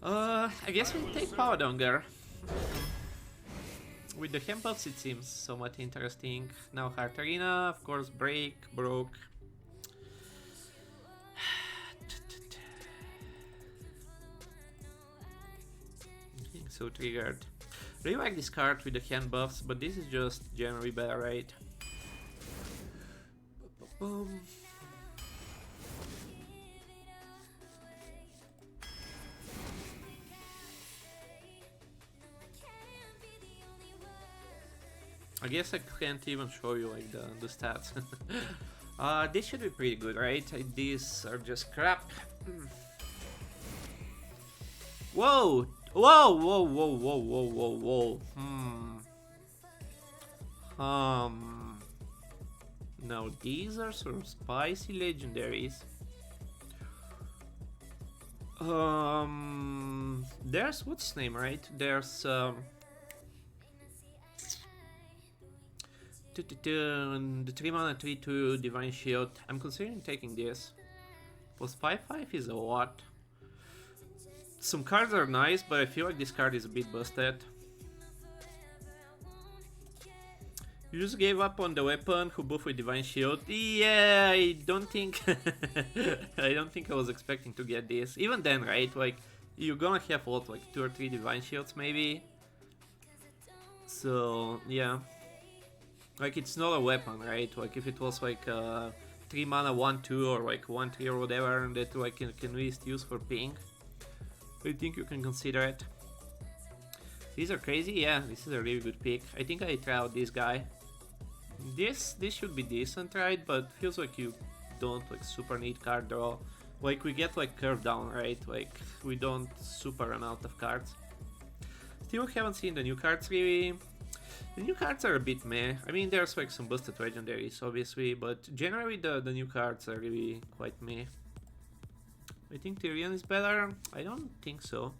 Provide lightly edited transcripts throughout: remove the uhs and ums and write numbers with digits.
I guess we take Paladin. With the HandBuffs it seems somewhat interesting. Now Heart Arena, of course, broke. Getting so triggered. Really like this card with the HandBuffs, but this is just generally better, right? Boom. I guess I can't even show you like the stats. This should be pretty good, right? These are just crap. Whoa! Whoa! Whoa! Whoa! Whoa! Whoa! Whoa! Whoa! Now these are some spicy legendaries. There's what's his name, right? There's the 3 mana 3/2 Divine Shield. I'm considering taking this. Plus 5/5 is a lot. Some cards are nice, but I feel like this card is a bit busted. You just gave up on the weapon who buff with Divine Shield. Yeah, I don't think I was expecting to get this. Even then, right? Like you're gonna have what, like 2 or 3 Divine Shields maybe. So yeah. Like it's not a weapon, right? Like if it was like 3 mana 1/2 or like 1/3 or whatever that like can least use for ping, I think you can consider it. These are crazy, yeah, this is a really good pick. I think I try out this guy. This should be decent, right? But feels like you don't like super need card draw. Like we get like curve down, right? Like we don't super run out of cards. Still haven't seen the new cards really. The new cards are a bit meh. I mean, there's like some busted legendaries, obviously, but generally the new cards are really quite meh. I think Tyrion is better. I don't think so.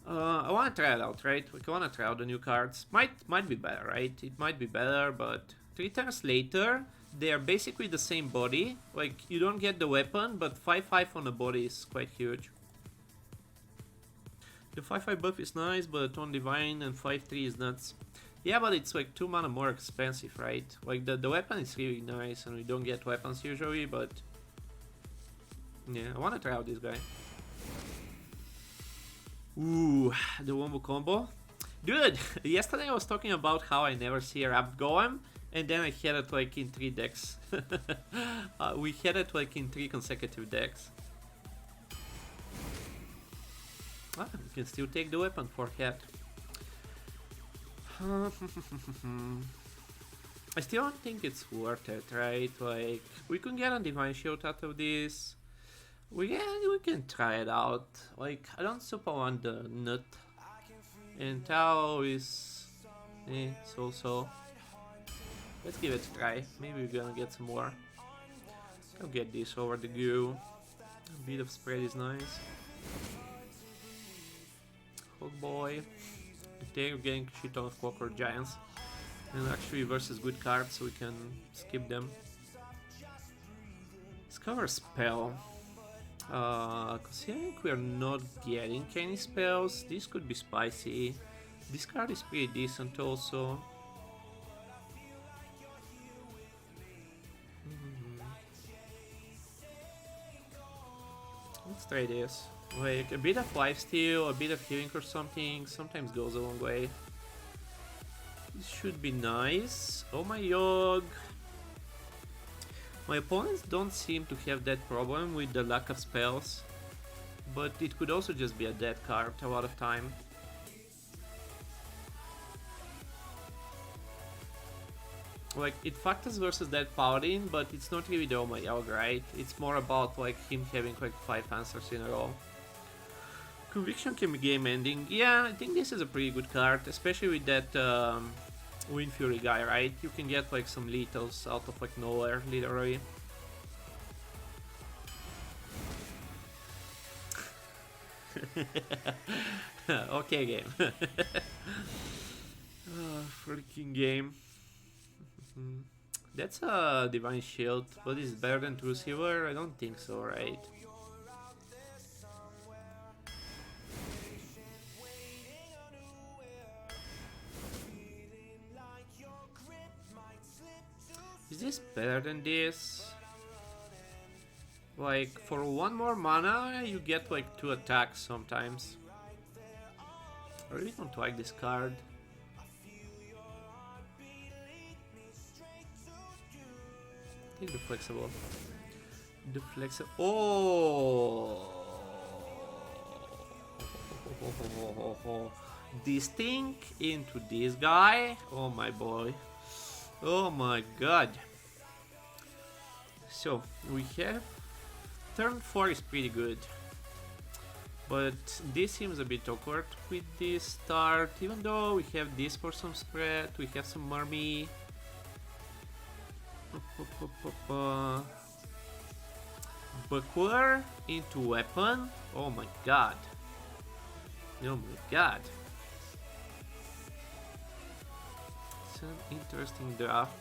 I want to try it out, right? Like I want to try out the new cards. Might be better, right? It might be better, but 3 turns later, they are basically the same body. Like you don't get the weapon, but 5/5 on the body is quite huge. The 5/5 buff is nice, but on Divine and 5/3 is nuts. Yeah, but it's like 2 mana more expensive, right? Like the weapon is really nice, and we don't get weapons usually, but yeah, I wanna try out this guy. Ooh, the wombo combo. Dude, yesterday I was talking about how I never see a Wrapped Golem, and then I had it like in 3 decks. We had it like in 3 consecutive decks. Ah, we can still take the weapon for cat. I still don't think it's worth it, right? Like, we can get a Divine Shield out of this. We can try it out. Like, I don't super want the nut. And Tao is so. Let's give it a try. Maybe we're gonna get some more. I'll get this over the goo. A bit of spread is nice. Hog boy. They're getting shit on of Clockwork Giants. And actually versus good cards, so we can skip them. Discover spell. Considering we are not getting any spells, this could be spicy. This card is pretty decent also. Let's try this. Like a bit of lifesteal, a bit of healing or something, sometimes goes a long way. This should be nice. Oh my god. My opponents don't seem to have that problem with the lack of spells, but it could also just be a dead card a lot of time. Like, it factors versus that Paladin, but it's not really the Oh my god, right? It's more about like him having like 5 answers in a row. Conviction can be game ending. Yeah, I think this is a pretty good card, especially with that Wind Fury guy, right? You can get like some lethals out of like nowhere, literally. Okay, game. Freaking game. That's a Divine Shield, but is it better than True Silver? I don't think so, right? this better than this? Like, for 1 more mana, you get like 2 attacks sometimes. I really don't like this card. Take the flexible. The flexible. Oh! This thing into this guy. Oh my boy. Oh my god. So, we have turn 4 is pretty good, but this seems a bit awkward with this start, even though we have this for some spread, we have some Murmy. Buckler into weapon, oh my god. Oh my god. It's an interesting draft.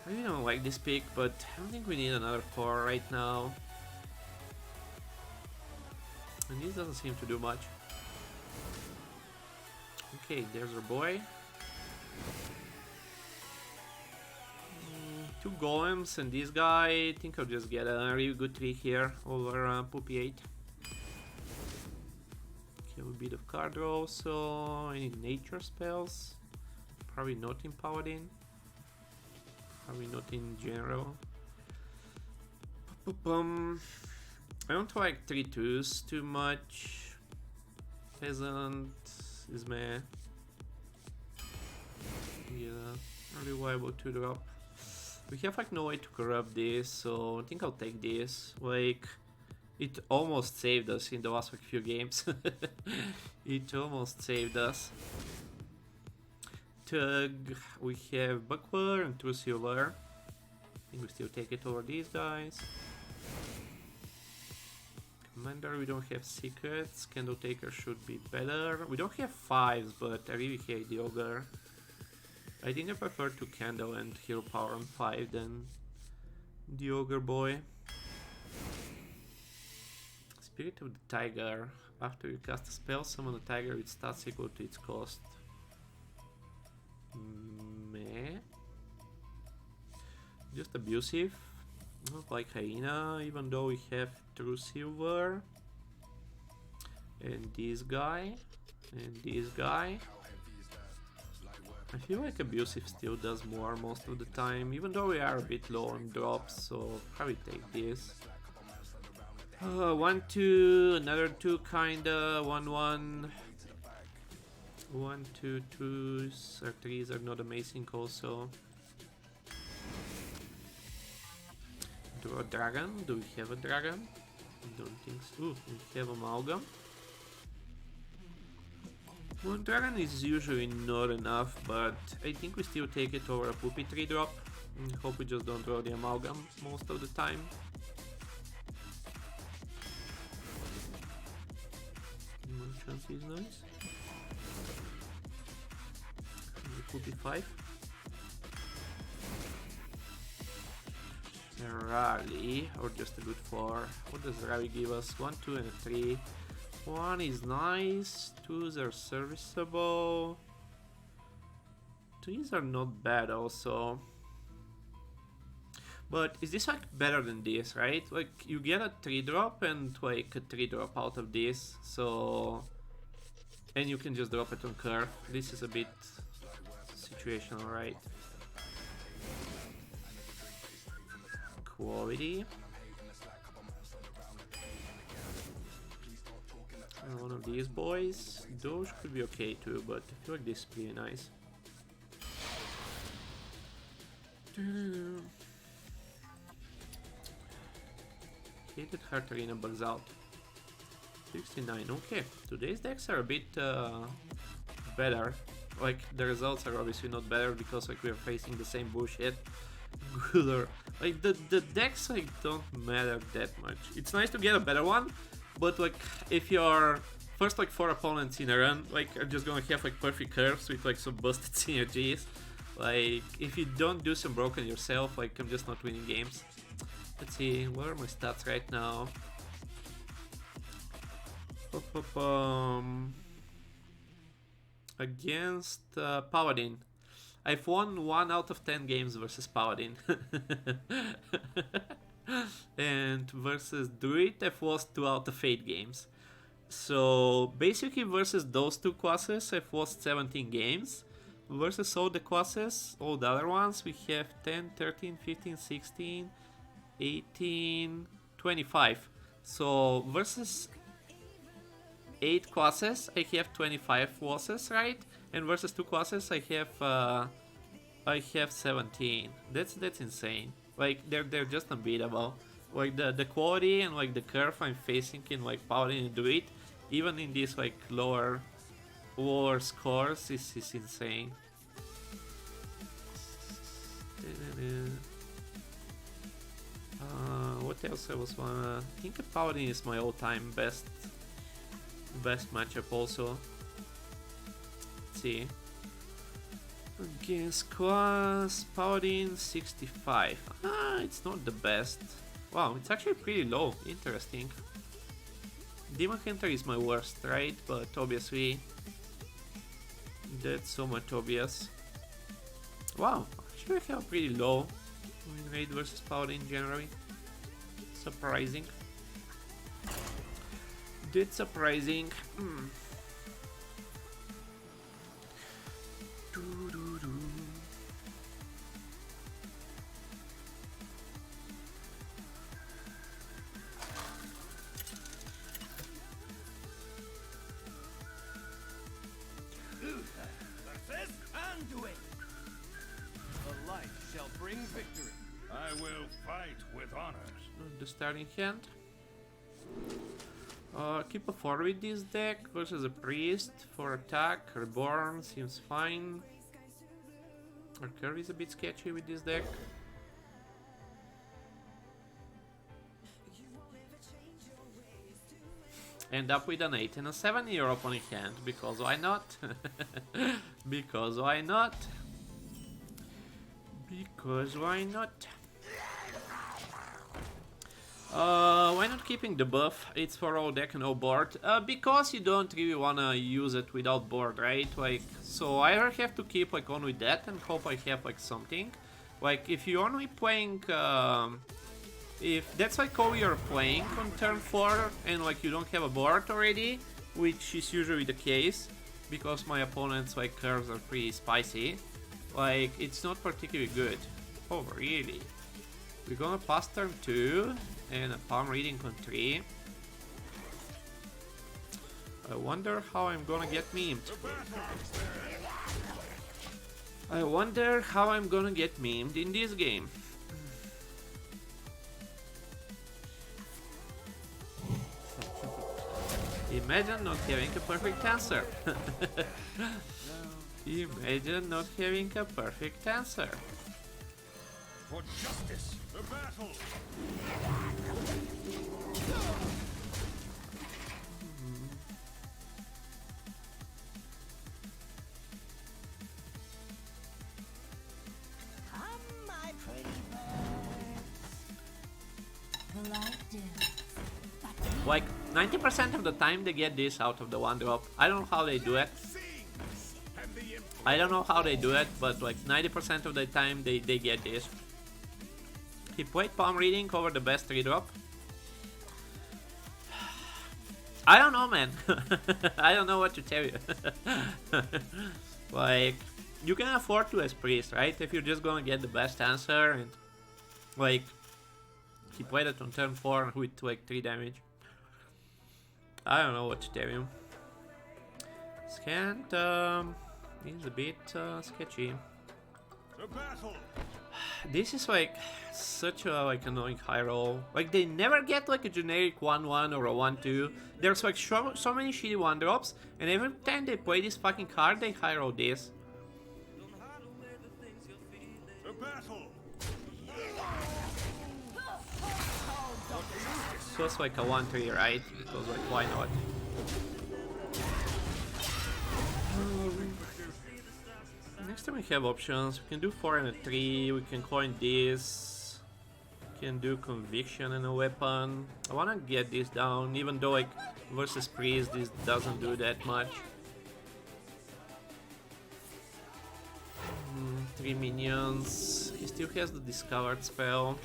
I really don't like this pick, but I don't think we need another 4 right now. And this doesn't seem to do much. Okay, there's our boy. 2 golems and this guy. I think I'll just get a really good trick here over Poopy 8. Okay, a bit of card draw, so any nature spells? Probably not in Paladin. Probably not in general. I don't like 3/2s too much. Peasant is meh. Yeah, reliable 2-drop. We have like no way to corrupt this, so I think I'll take this. Like, it almost saved us in the last like few games. It almost saved us. Tug, we have Buckler and 2 silver. I think we still take it over these guys. Commander, we don't have secrets. Candle Taker should be better. We don't have 5s, but I really hate the Ogre. I think I prefer to Candle and Hero Power on 5 than the Ogre boy. Spirit of the Tiger. After you cast a spell, summon a tiger with stats equal to its cost. Meh. Just abusive. Not like Hyena, even though we have True Silver. And this guy. And this guy. I feel like abusive still does more most of the time, even though we are a bit low on drops, so probably take this. 1, 2, another 2 kinda, 1, 1. 1, 2, 2s or 3s are not amazing also. Draw a dragon. Do we have a dragon? Don't think so. Ooh, we have Amalgam. One dragon is usually not enough, but I think we still take it over a Poopy 3-drop. Hope we just don't draw the Amalgam most of the time. Merchant is nice. Poopy 5. Rally, or just a good 4. What does Rally give us? 1, 2, and a 3. 1 is nice, 2s are serviceable. 3s are not bad also. But is this like better than this, right? Like, you get a 3-drop and like a 3-drop out of this, so... And you can just drop it on curve. This is a bit situational, right? Quality. And one of these boys. Those could be okay too, but I feel like this is pretty nice. Hated Heart Arena bugs out. 69, okay. Today's decks are a bit better. Like, the results are obviously not better because like we're facing the same bullshit. Like the decks like don't matter that much. It's nice to get a better one, but like if you're first like 4 opponents in a run, like are just gonna have like perfect curves with like some busted synergies. Like if you don't do some broken yourself, like I'm just not winning games. Let's see, what are my stats right now? Against Paladin, I've won 1 out of 10 games versus Paladin. And versus Druid, I've lost 2 out of 8 games. So basically versus those 2 classes, I've lost 17 games. Versus all the classes, all the other ones, we have 10, 13, 15, 16, 18, 25. So versus 8 classes, I have 25 losses, right? And versus 2 classes, I have 17. That's insane. Like they're just unbeatable. Like the quality and like the curve I'm facing in like Paladin and Druid, even in these like lower scores, is insane. What else I was wanna? I think Paladin is my all-time best matchup also. Let's see. Against class Paladin 65. It's not the best. Wow, it's actually pretty low. Interesting. Demon Hunter is my worst, right? But obviously that's so much obvious. Wow, actually I have pretty low win rate versus Paladin generally. Surprising. That's surprising. I will fight with honors. The starting hand. Keep a 4 with this deck versus a priest for attack. Reborn seems fine. Our curve is a bit sketchy with this deck. End up with an 8 and a 7 in your opponent hand, because why not? Because why not? Because why not? Why not keeping the buff? It's for all deck and all board. Because you don't really wanna use it without board, right? Like, so I either have to keep like on with that and hope I have like something. Like if you're only playing, if that's like how you're playing on turn 4 and like you don't have a board already, which is usually the case, because my opponent's like curves are pretty spicy. Like, it's not particularly good. Oh, really? We're gonna pass turn 2 and a palm reading on 3. I wonder how I'm gonna get memed. I wonder how I'm gonna get memed in this game. Imagine not having a perfect answer. Imagine not having a perfect answer. For justice, the battle. Like 90% of the time they get this out of the 1-drop. I don't know how they do it. I don't know how they do it, but like 90% of the time they get this. He played palm reading over the best 3-drop. I don't know, man. I don't know what to tell you. Like, you can afford to as priest, right? If you're just gonna get the best answer, and like he played it on turn 4 with like 3 damage. I don't know what to tell you. Scant is a bit sketchy. This is like such a like annoying high roll. Like they never get like a generic 1-1 or a 1-2. There's like so many shitty 1-drops, and every time they play this fucking card, they high roll this. So it's like a 1-3, right? Because like why not? Next time we have options. We can do 4 and a 3. We can coin this. We can do conviction and a weapon. I wanna get this down, even though like versus priest this doesn't do that much. 3 minions. He still has the discovered spell.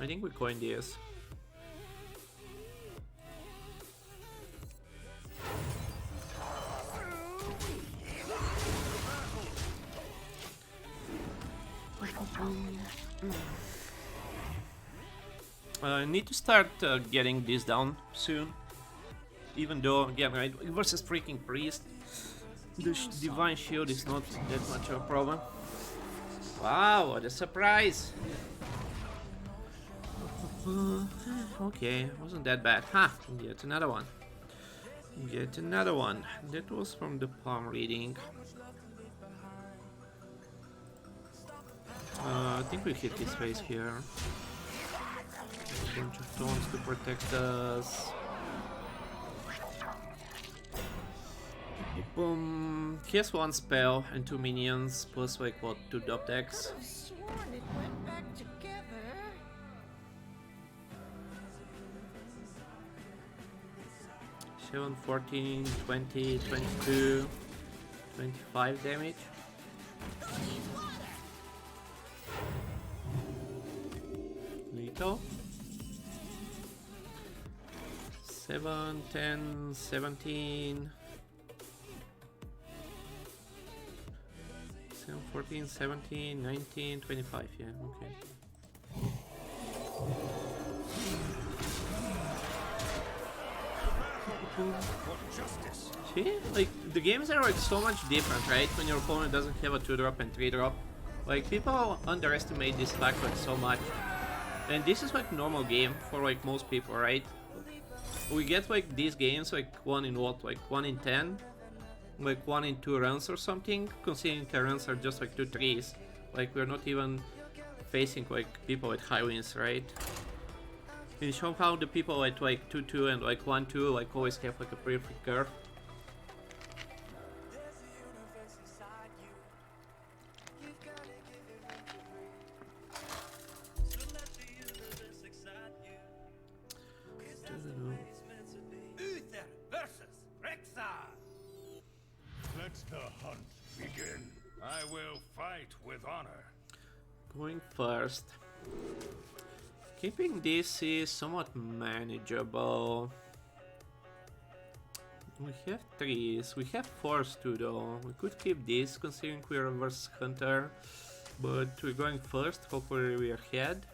I think we coin this. I need to start getting this down soon. Even though, again, right, versus freaking priest, the divine shield is not that much of a problem. Wow, what a surprise! Okay, wasn't that bad. Ha! Yet another one. Yet another one. That was from the palm reading. I think we hit his face here. A bunch of stones to protect us. Boom. He has 1 spell and 2 minions, plus like what, 2 dot decks. 7, 14, 20, 22, 25 damage. Lethal. 7, 10, 17. 7, 14, 17, 19, 25, yeah, okay. See? Like, the games are like so much different, right? When your opponent doesn't have a 2-drop and 3-drop. Like, people underestimate this fact like so much. And this is like normal game for like most people, right? We get like these games like 1 in what? Like 1 in 10? Like 1 in 2 runs or something? Considering the runs are just like 2 3s. Like, we're not even facing like people with high wins, right? And somehow the people at like 2-2 and like 1-2 like always have like a perfect curve. Let the hunt begin. I will fight with honor. Going first. Keeping this is somewhat manageable. We have 3s. We have 4s too though. We could keep this considering we're versus Hunter. But we're going first. Hopefully we're ahead.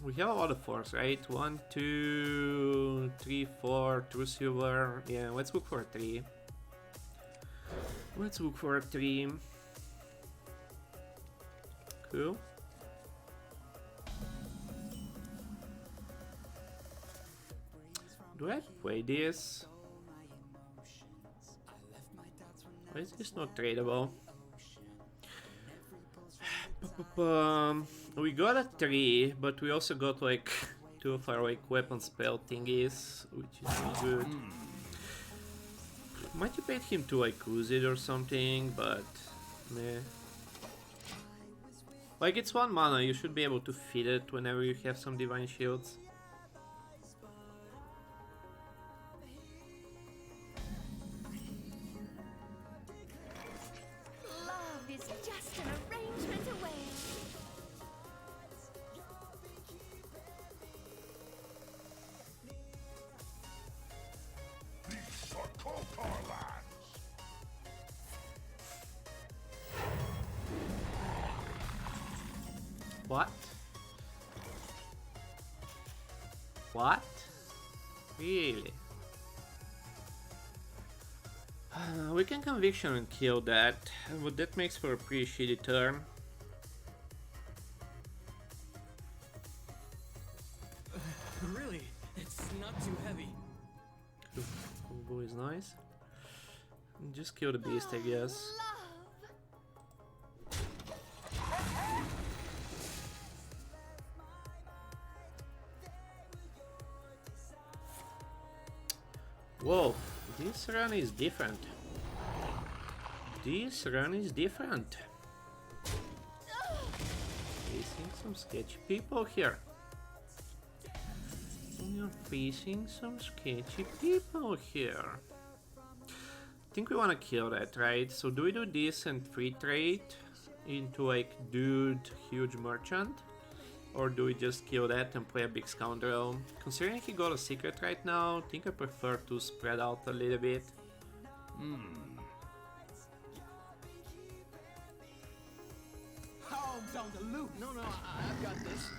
We have a lot of 4s, right? 1, 2, 3, 4, 2 silver. Yeah, let's look for a 3. Let's look for a 3. Cool. Do I play this? Why is this not tradable? We got a 3, but we also got like 2 of our like weapon spell thingies, which is not good. Might you paid him to like lose it or something, but meh. Like, it's 1 mana, you should be able to feed it whenever you have some divine shields. Love is just an arrangement away. These are Kotor lands. What? What? Really? We can conviction and kill that, but that makes for a pretty shitty turn. Really? It's not too heavy. Combo is nice. Just kill the beast, I guess. Whoa, this run is different. This run is different. Facing some sketchy people here. We are facing some sketchy people here. I think we want to kill that, right? So do we do this and free trade into like dude huge merchant? Or do we just kill that and play a big scoundrel? Considering he got a secret right now, I think I prefer to spread out a little bit. Hogs on the loot. No, I've got this.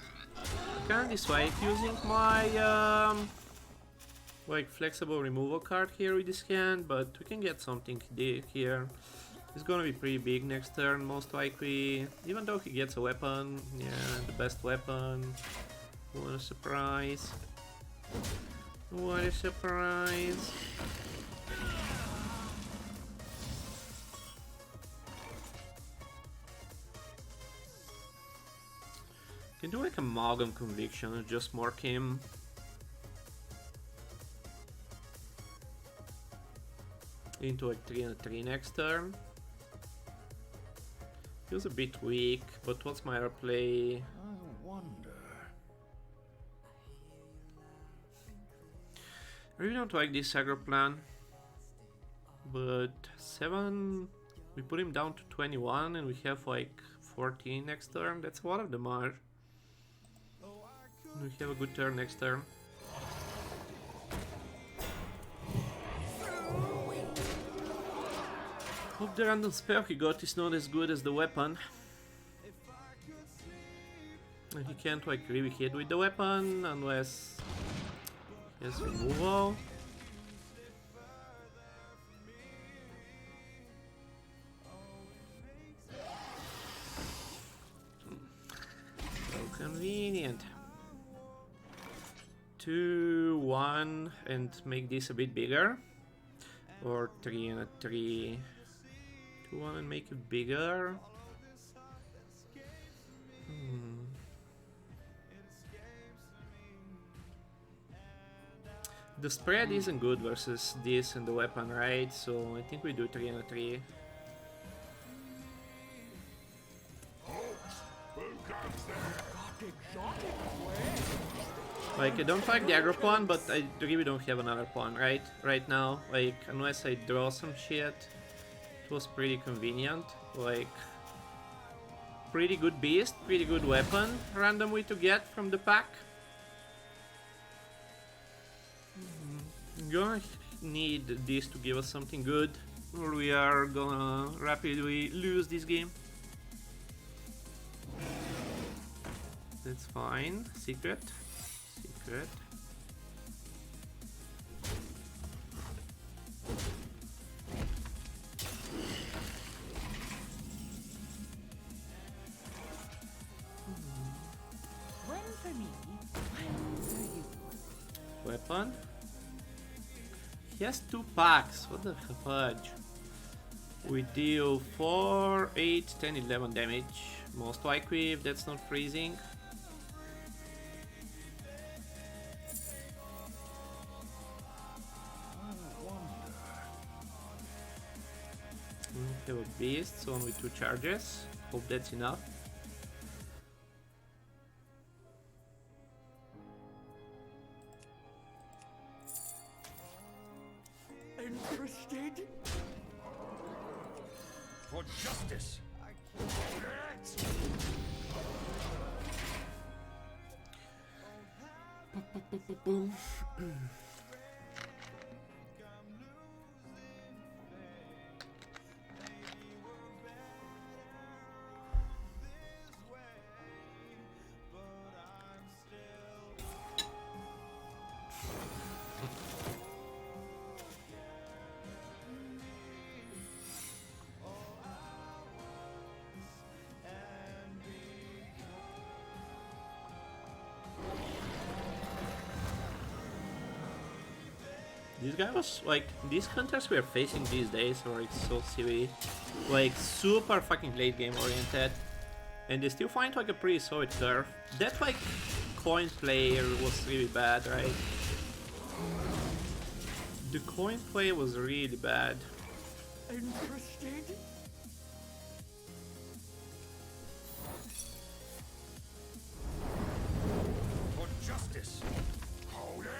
Kinda dislike using my like flexible removal card here with this hand, but we can get something here. It's gonna be pretty big next turn, most likely. Even though he gets a weapon, yeah, the best weapon. What a surprise! What a surprise! Can do like amalgam conviction and just mark him. Into like 3 and 3 next turn. Feels a bit weak, but what's my other play? I wonder. I really don't like this aggro plan. But 7, we put him down to 21 and we have like 14 next turn. That's a lot of damage. We have a good turn next turn. Hope the random spell he got is not as good as the weapon. And he can't like really hit with the weapon unless he has removal. So convenient. 2, 1, and make this a bit bigger. Or 3 and a 3. 2, 1 and make it bigger. The spread isn't good versus this and the weapon, right? So I think we do 3 and a 3. Like, I don't like the aggro pawn, but I really don't have another pawn, right? Right now, like, unless I draw some shit, it was pretty convenient. Like, pretty good beast, pretty good weapon, randomly to get from the pack. Gonna need this to give us something good, or we are gonna rapidly lose this game. That's fine. Secret. Secret. One for me, one for you. Weapon. He has 2 packs. What the fudge? We deal 4, 8, 10, 11 damage. Most likely if that's not freezing. We have a beast, so only 2 charges. Hope that's enough. Interested? For justice. Boom. This guy was like, these hunters we are facing these days are like so silly, like super fucking late game oriented, and they still find like a pretty solid curve. That like coin play was really bad, right? The coin play was really bad. Interested? For justice. Hold it.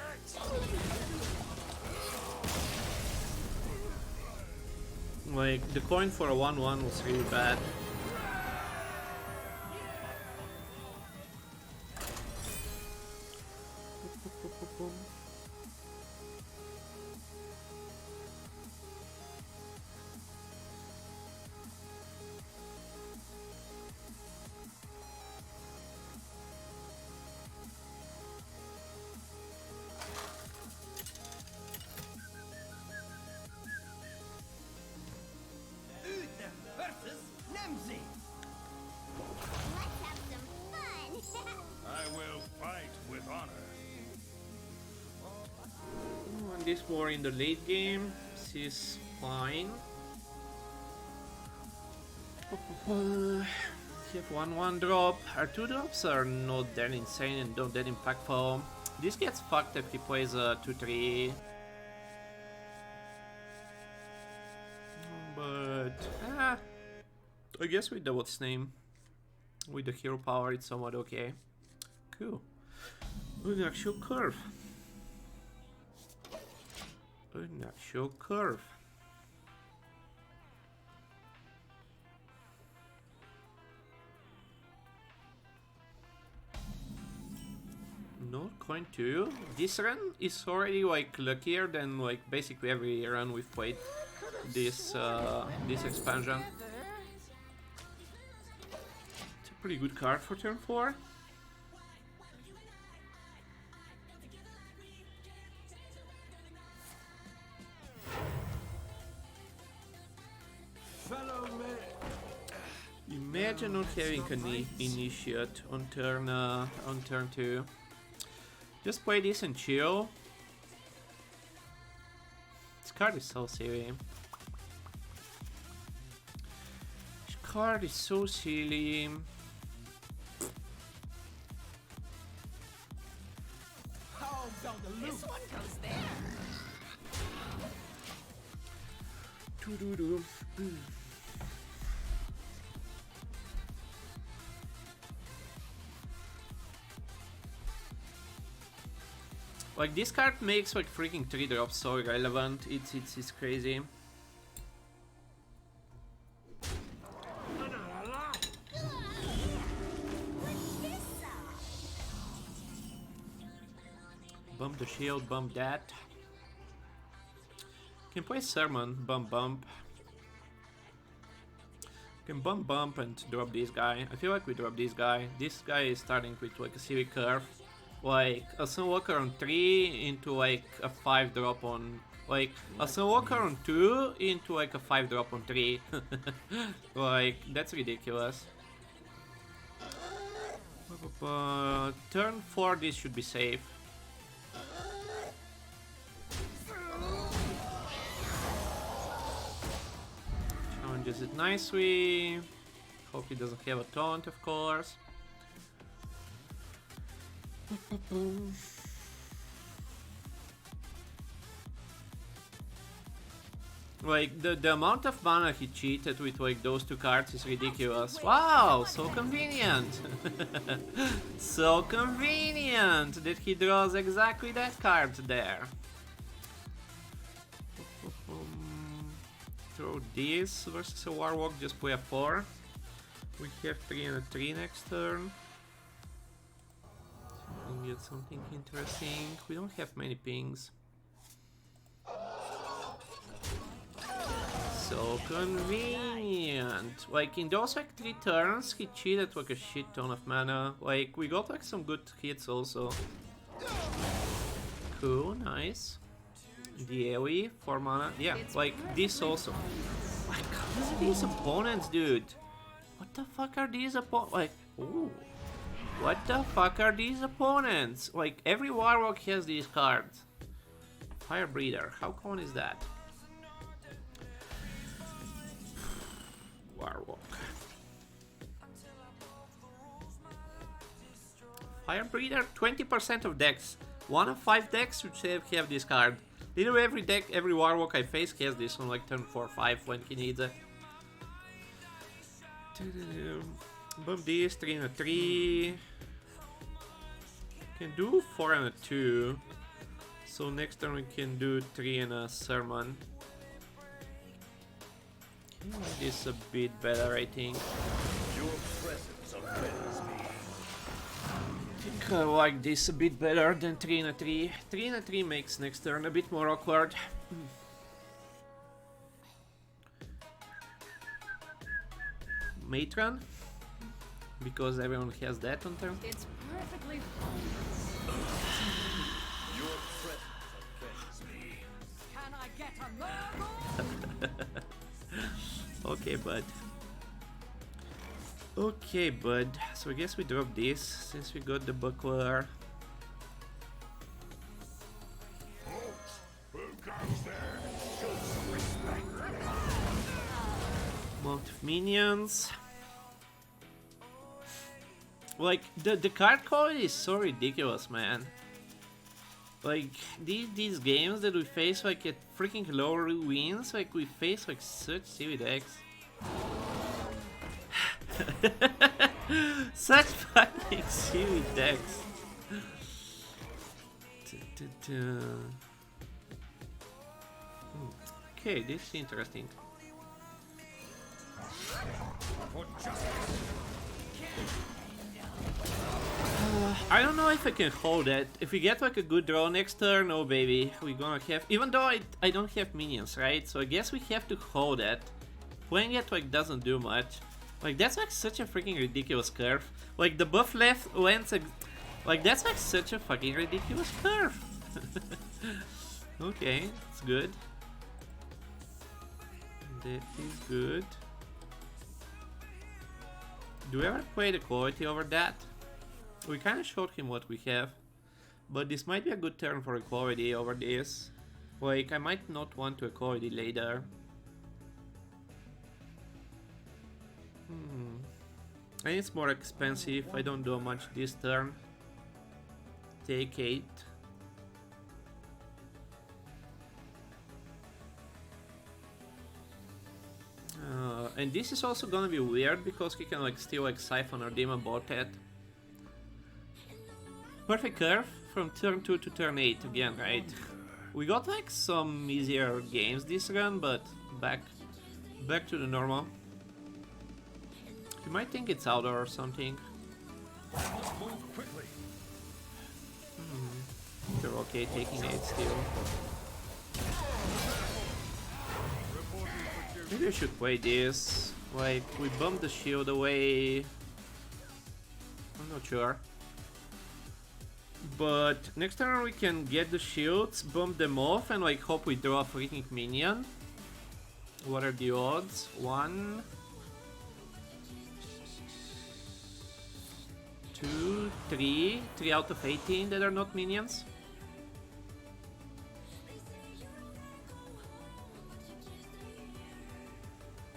Like, the coin for a 1/1 was really bad. I will fight with honor. And this war in the late game, this is fine. You have 1/1 drop. Our 2 drops are not that insane and not that impactful. This gets fucked if he plays a 2/3. But I guess with the what's name, with the hero power, it's somewhat okay. Cool. An actual curve. An actual curve. No coin 2. This run is already like luckier than like basically every run we've played this this expansion. It's a pretty good card for turn 4. Imagine not having an initiate on turn 2. Just play this and chill. This card is so silly. This card is so silly. This one goes there. Doo-doo-doo. Like, this card makes like freaking 3 drops so irrelevant. It's crazy. Bump the shield, bump that. Can play Sermon, bump. Can bump and drop this guy. I feel like we drop this guy. This guy is starting with like a civic curve. Like a Sunwalker on 3 into like a 5 drop on, like a Sunwalker on 2 into like a 5 drop on 3. Like, that's ridiculous. Turn 4 this should be safe. Challenges it nicely. Hope he doesn't have a taunt, of course. Like, the amount of mana he cheated with like those 2 cards is ridiculous. Wow, so convenient. So convenient that he draws exactly that card there. Throw this versus a Warwalk, just play a 4. We have 3 and a 3 next turn. We can get something interesting. We don't have many pings. So convenient. Like, in those like 3 turns, he cheated like a shit ton of mana. Like, we got like some good hits also. Cool, nice. The AoE, 4 mana. Yeah, like this also. Like, what are these opponents, dude? What the fuck are these opponents? Like, ooh. What the fuck are these opponents? Like, every Warlock has these cards. Fire Breather, how common is that? Warlock. Fire Breather, 20% of decks. 1 of 5 decks should have this card. Literally every deck, every Warlock I face has this on like turn 4 or 5 when he needs it. Bump this, 3 and a 3. Can do 4 and a 2. So next turn we can do 3 and a Sermon. This is a bit better, I think. Your presence offends me. I think I like this a bit better than 3 and a 3. 3 and a 3 makes next turn a bit more awkward. Matron? Because everyone has that on turn. It's perfectly fine. Your presence offends me. Can I get a miracle? Okay, bud. Okay, bud. So I guess we drop this since we got the buckler. Folks, who comes there? Show some respect. Amount of minions. Like, the card quality is so ridiculous, man. Like, these games that we face, like, at freaking lower wins, like, we face, like, such silly decks. Such fucking silly decks. Okay, this is interesting. I don't know if I can hold it. If we get like a good draw next turn, oh baby, we're gonna have... Even though I don't have minions, right? So I guess we have to hold it. Playing it like doesn't do much. Like that's like such a freaking ridiculous curve. Like the buff left lands like that's like such a fucking ridiculous curve. Okay, it's good. That is good. Do we ever play the quality over that? We kinda showed him what we have. But this might be a good turn for equality over this. Like, I might not want to equality later. And it's more expensive, I don't do much this turn. Take 8. And this is also gonna be weird because he can like steal like Siphon or Demon Bot it. Perfect curve from turn 2 to turn 8 again, right? We got like some easier games this run, but back to the normal. You might think it's out or something. Move quickly. You're okay taking 8 still. Maybe I should play this. Like, we bump the shield away. I'm not sure. But next turn we can get the shields, bump them off, and like hope we draw a freaking minion. What are the odds? 1, 2, 3. 3 out of 18 that are not minions.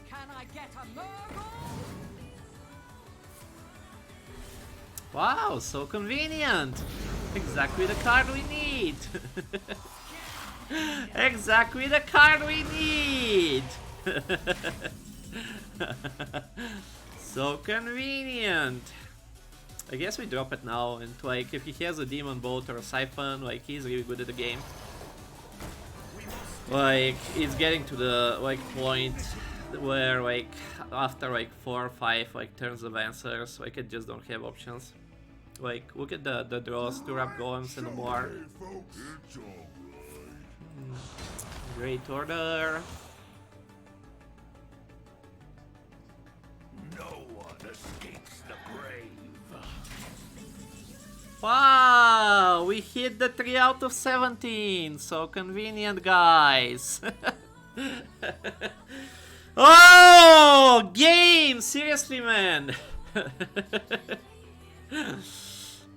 Can I get a miracle? Wow, so convenient! Exactly the card we need! Exactly the card we need! So convenient! I guess we drop it now, and like if he has a Demon Bolt or a Siphon, like he's really good at the game. Like it's getting to the like point where like after like 4 or 5 like turns of answers, like I just don't have options. Like look at the draws, 2 Rap Golems and more. Great order. No one escapes the grave. Wow, we hit the 3 out of 17. So convenient, guys. Oh, game! Seriously, man.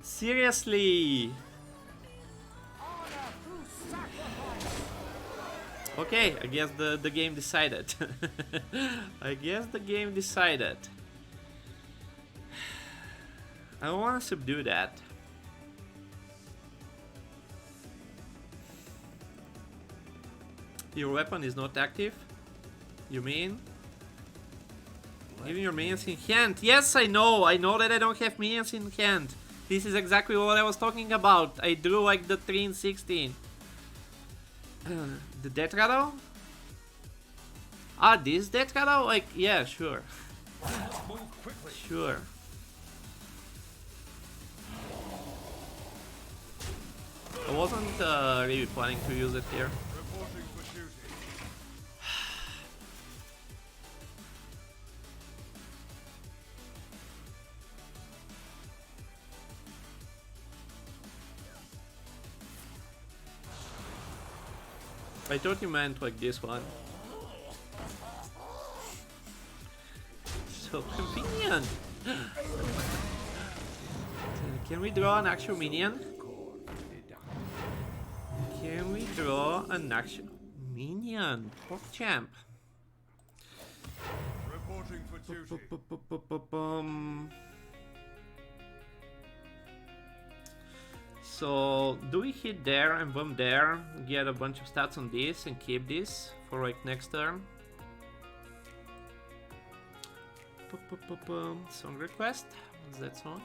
Seriously. Okay, I guess the game decided. I guess the game decided. I want to subdue that. Your weapon is not active? You mean? Even your minions in hand. Yes, I know that I don't have minions in hand. This is exactly what I was talking about. I drew like the 3 in 16. The Death Rattle? Ah, this deck kind like, yeah, sure. Let's move quickly. Sure. I wasn't really planning to use it here. Reporting for duty. I thought you meant like this one. So convenient! Can we draw an actual minion? Can we draw an actual minion? PogChamp. Reporting for duty. So, do we hit there and boom there, get a bunch of stats on this and keep this for like next turn? Song request? What's that song?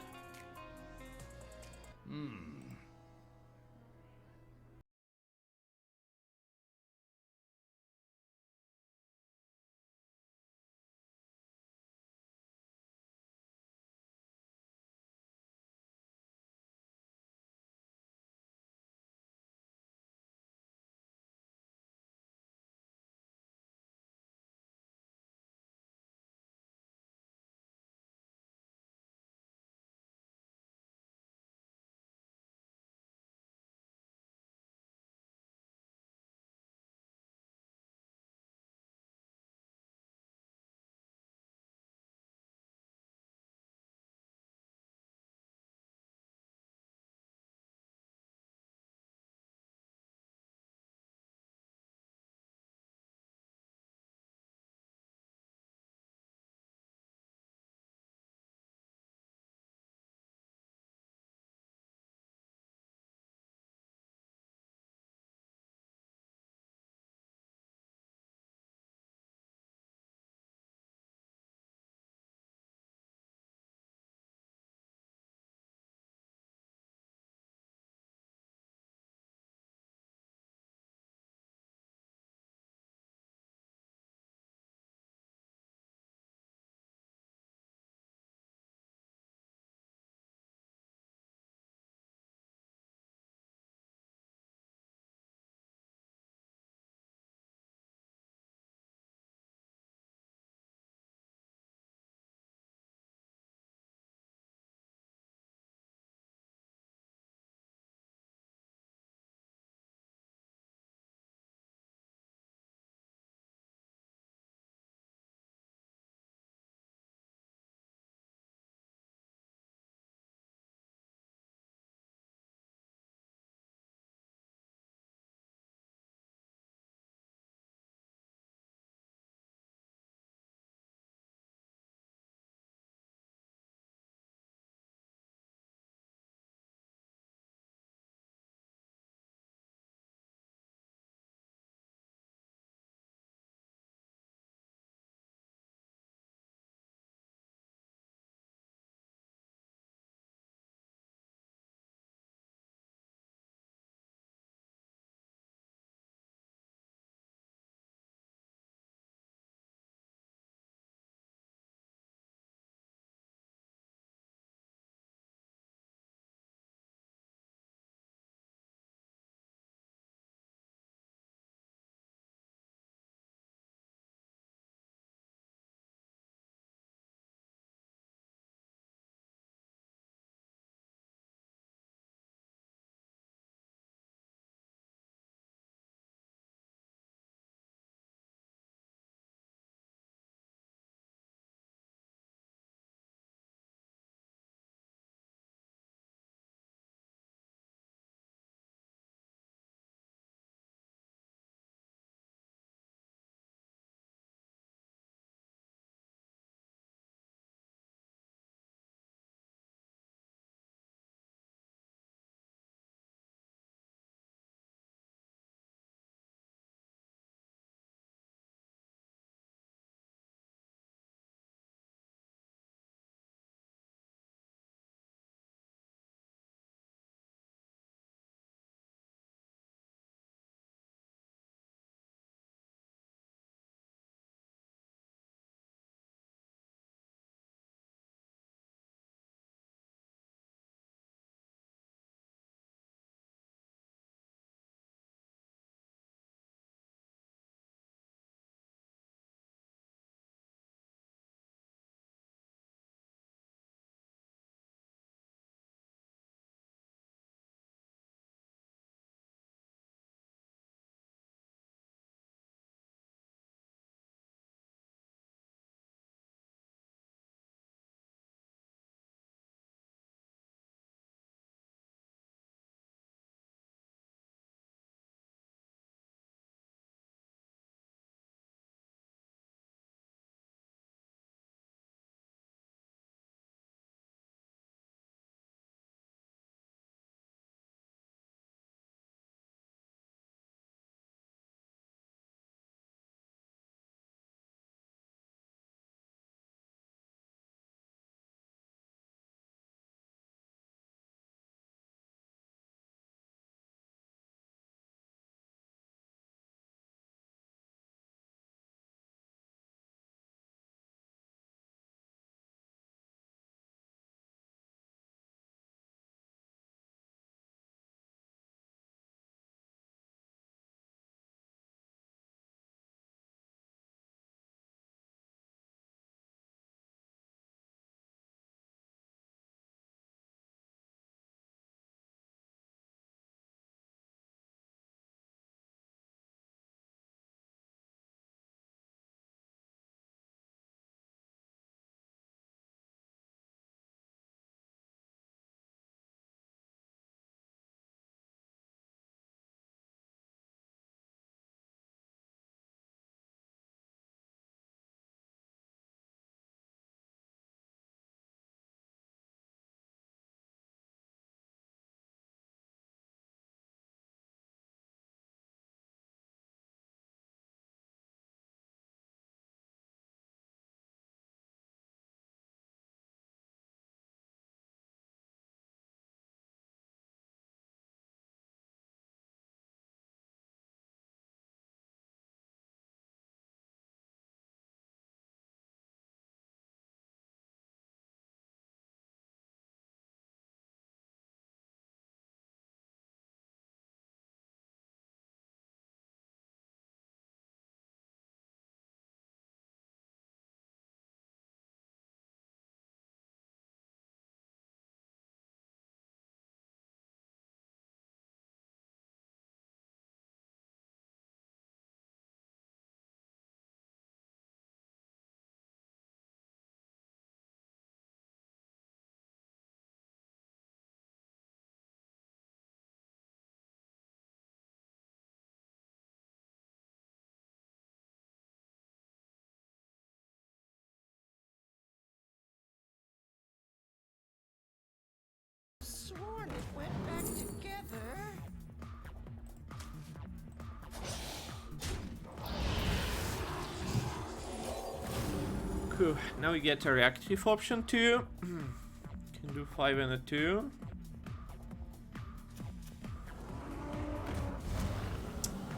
Whew. Now we get a reactive option too. Can do 5 and a 2.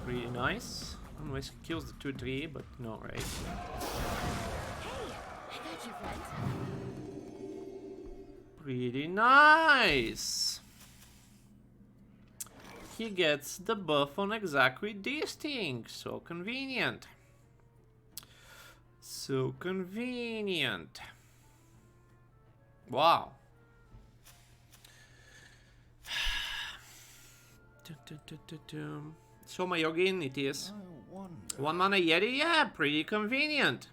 Pretty nice. Unless he kills the 2-3, but no, right? Hey, I got you, friend. Pretty nice. He gets the buff on exactly this thing. So convenient. So convenient. Wow. So my Yogin it is. 1 mana Yeti, yeah, pretty convenient.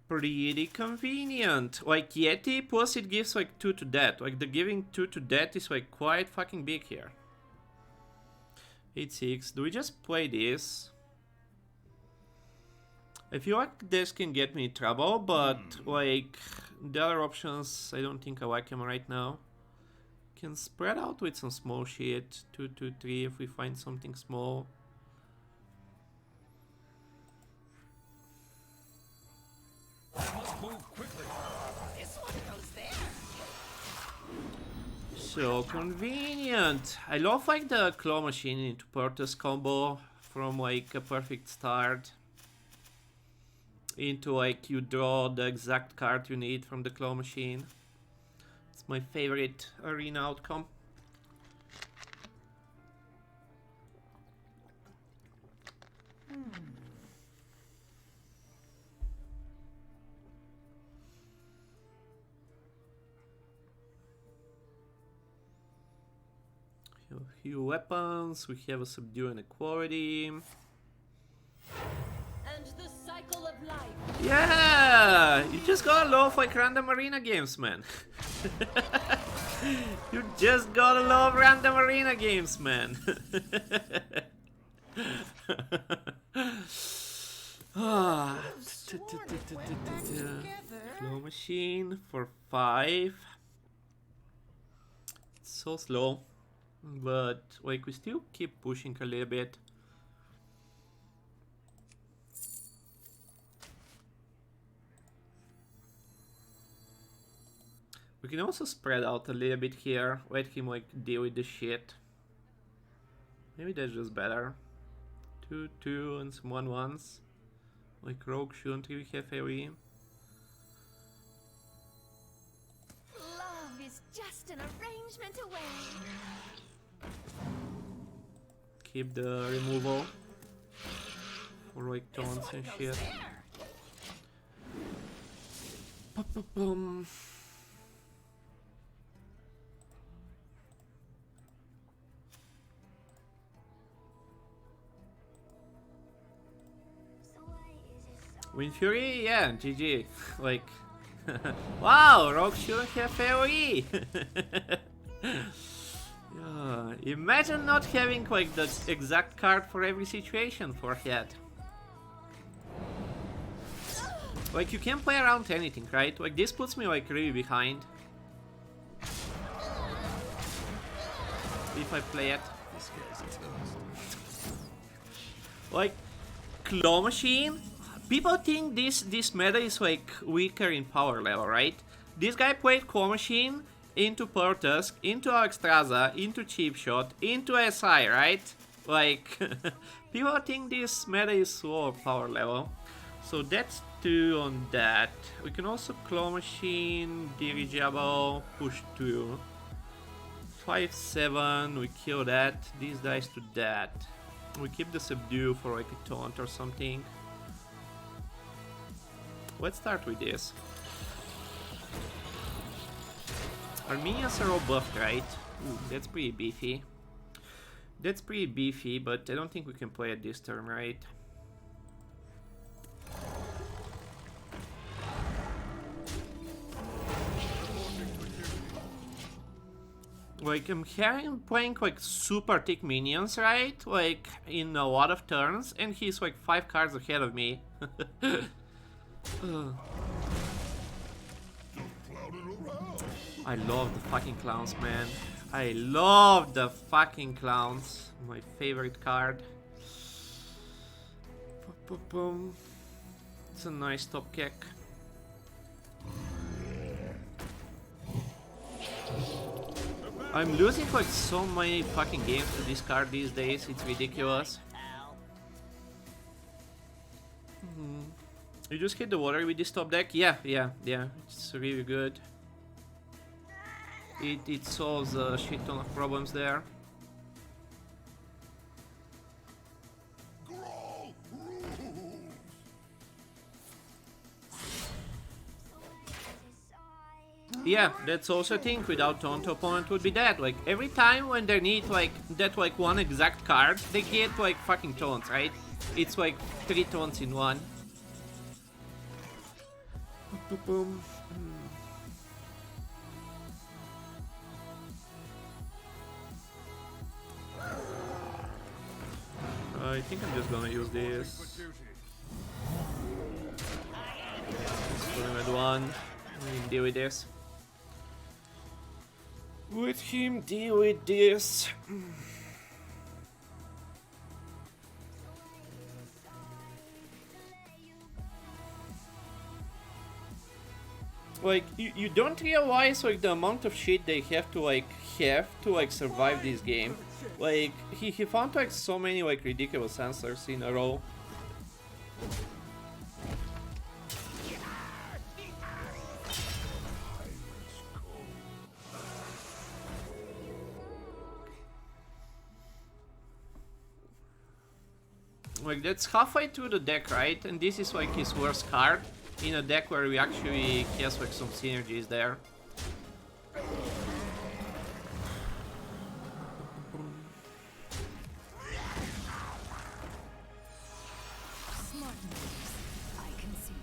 Pretty convenient. Like Yeti plus it gives like 2 to death. Like the giving 2 to death is like quite fucking big here. 8-6. Do we just play this? I feel like this can get me in trouble, but like the other options, I don't think I like them right now. Can spread out with some small shit. 2-2-3 if we find something small. I must move quickly. This one goes there. So convenient. I love like the claw machine into Portus combo from like a perfect start into like you draw the exact card you need from the claw machine. It's my favorite arena outcome. A few weapons, we have a subdue and equality. And the cycle of life. Yeah! You just gotta love like random arena games, man. You just gotta love random arena games, man. Ah. Claw machine for 5. It's so slow. But like we still keep pushing a little bit. We can also spread out a little bit here. Let him like deal with the shit. Maybe that's just better. 2-2 and some 1-1s. Like Rogue shouldn't really have AoE. Love is just an arrangement away. Keep the removal for like taunts and shit. Ba-ba-bum. Wind Fury, yeah, GG. Like, wow, Rogue shouldn't have AoE. Yeah, imagine not having like the exact card for every situation for head. Like you can play around anything, right? Like this puts me like really behind. If I play it. Like claw machine. People think this meta is like weaker in power level, right? This guy played claw machine into Portusk, into Alexstrasza, into Cheap Shot, into SI, right? Like, people think this meta is low power level. So that's 2 on that. We can also claw machine, dirigible, push 2. 5-7, we kill that. This dies to that. We keep the subdue for like a taunt or something. Let's start with this. Our minions are all buffed, right? Ooh, that's pretty beefy. That's pretty beefy, but I don't think we can play it this turn, right? Like, I'm playing like super thick minions, right? Like, in a lot of turns, and he's like 5 cards ahead of me. I love the fucking clowns, man. I love the fucking clowns. My favorite card. It's a nice top kick. I'm losing like so many fucking games to this card these days, it's ridiculous. You just hit the water with this top deck? Yeah, it's really good. It solves a shit ton of problems there. Yeah, that's also a thing. Without taunt, opponent would be dead. Like every time when they need like that like one exact card, they get like fucking taunts, right? It's like 3 taunts in one. Boom. I think I'm just gonna use this. Put him at 1. Deal with this. With him, deal with this. Like you don't realize like the amount of shit they have to survive this game. Like he found like so many like ridiculous answers in a row. Like that's halfway through the deck, right? And this is like his worst card in a deck where we actually has like some synergies there. Smart moves. I concede.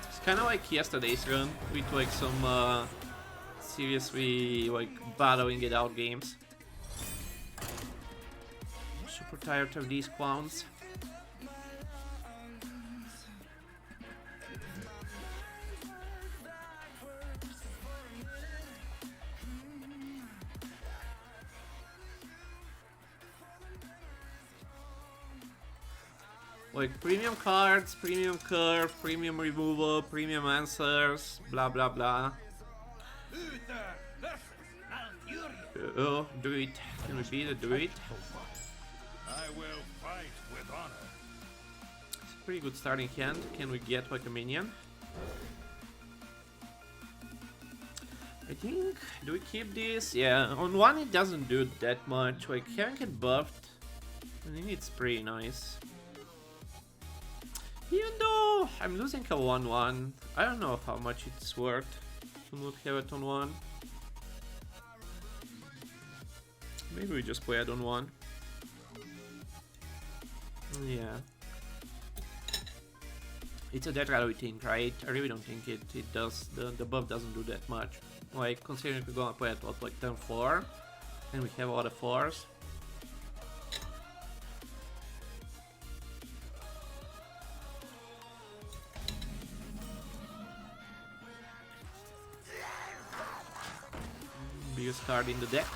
It's kind of like yesterday's run with like some seriously like battling it out games. Super tired of these clowns. Like premium cards, premium curve, premium removal, premium answers, blah blah blah. Oh, do it. Can we beat it? Do it. I will fight with honor. It's a pretty good starting hand. Can we get like a minion? I think, do we keep this? Yeah, on 1 it doesn't do that much. Like having it buffed, I think it's pretty nice. Even though I'm losing a 1-1, I don't know how much it's worth to not have it on 1. Maybe we just play it on 1. Yeah. It's a death rally thing, right? I really don't think it does. The buff doesn't do that much. Like, considering we're gonna play at what, like turn 4? And we have a lot of 4s. Biggest card in the deck.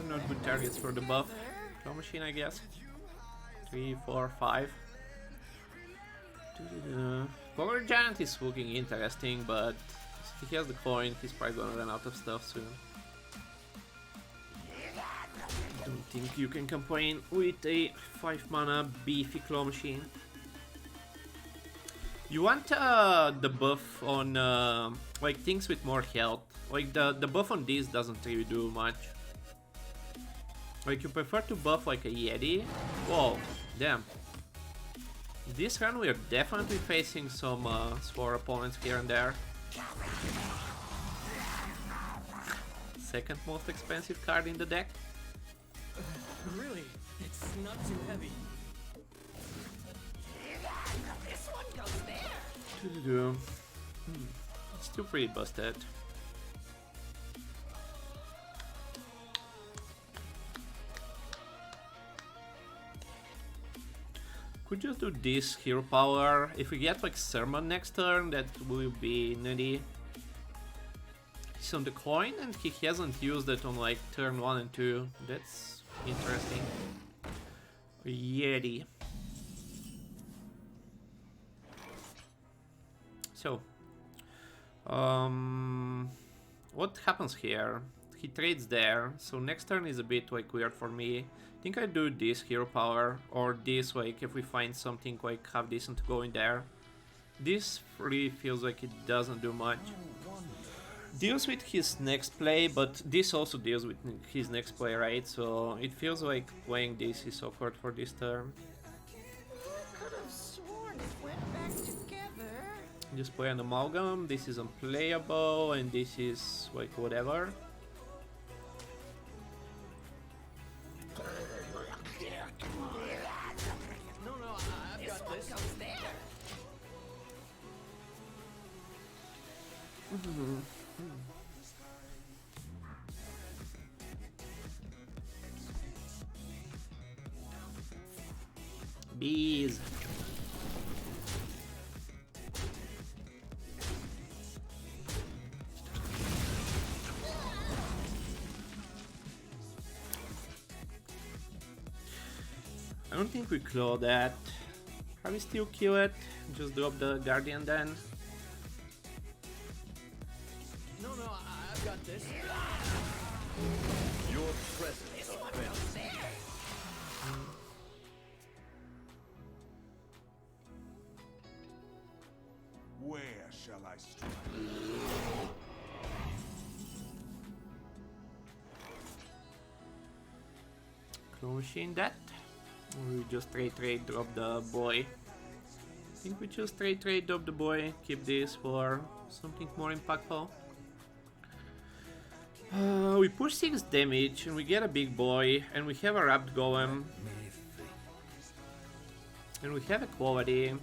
Not good targets for the buff. Claw machine, I guess. 3, 4, 5. Power Giant is looking interesting, but if he has the coin, he's probably gonna run out of stuff soon. Don't think you can complain with a 5 mana beefy claw machine. You want the buff on like things with more health. Like the buff on this doesn't really do much. Like you prefer to buff like a Yeti? Whoa, damn. This run we are definitely facing some swore opponents here and there. Second most expensive card in the deck. Really? It's not too heavy. This one goes there. It's still pretty busted. Could just do this hero power. If we get like Sermon next turn, that will be nutty. He's on the coin and he hasn't used it on like turn 1 and 2. That's interesting. Yeti. So, what happens here? He trades there, so next turn is a bit like weird for me. I think I do this hero power, or this like if we find something like half decent going there. This really feels like it doesn't do much. Deals with his next play, but this also deals with his next play, right? So it feels like playing this is awkward for this turn. Could have sworn it went back together. Just play an amalgam, this is unplayable, and this is like whatever. No, I've got this. Goes there. Bees. I don't think we claw that. Probably still kill it. Just drop the guardian then. No, I've got this. Your presence offends me. Where shall I strike? Claw machine that. We just trade drop the boy. I think we just trade drop the boy. Keep this for something more impactful. We push 6 damage and we get a big boy and we have a wrapped golem. And we have a quality.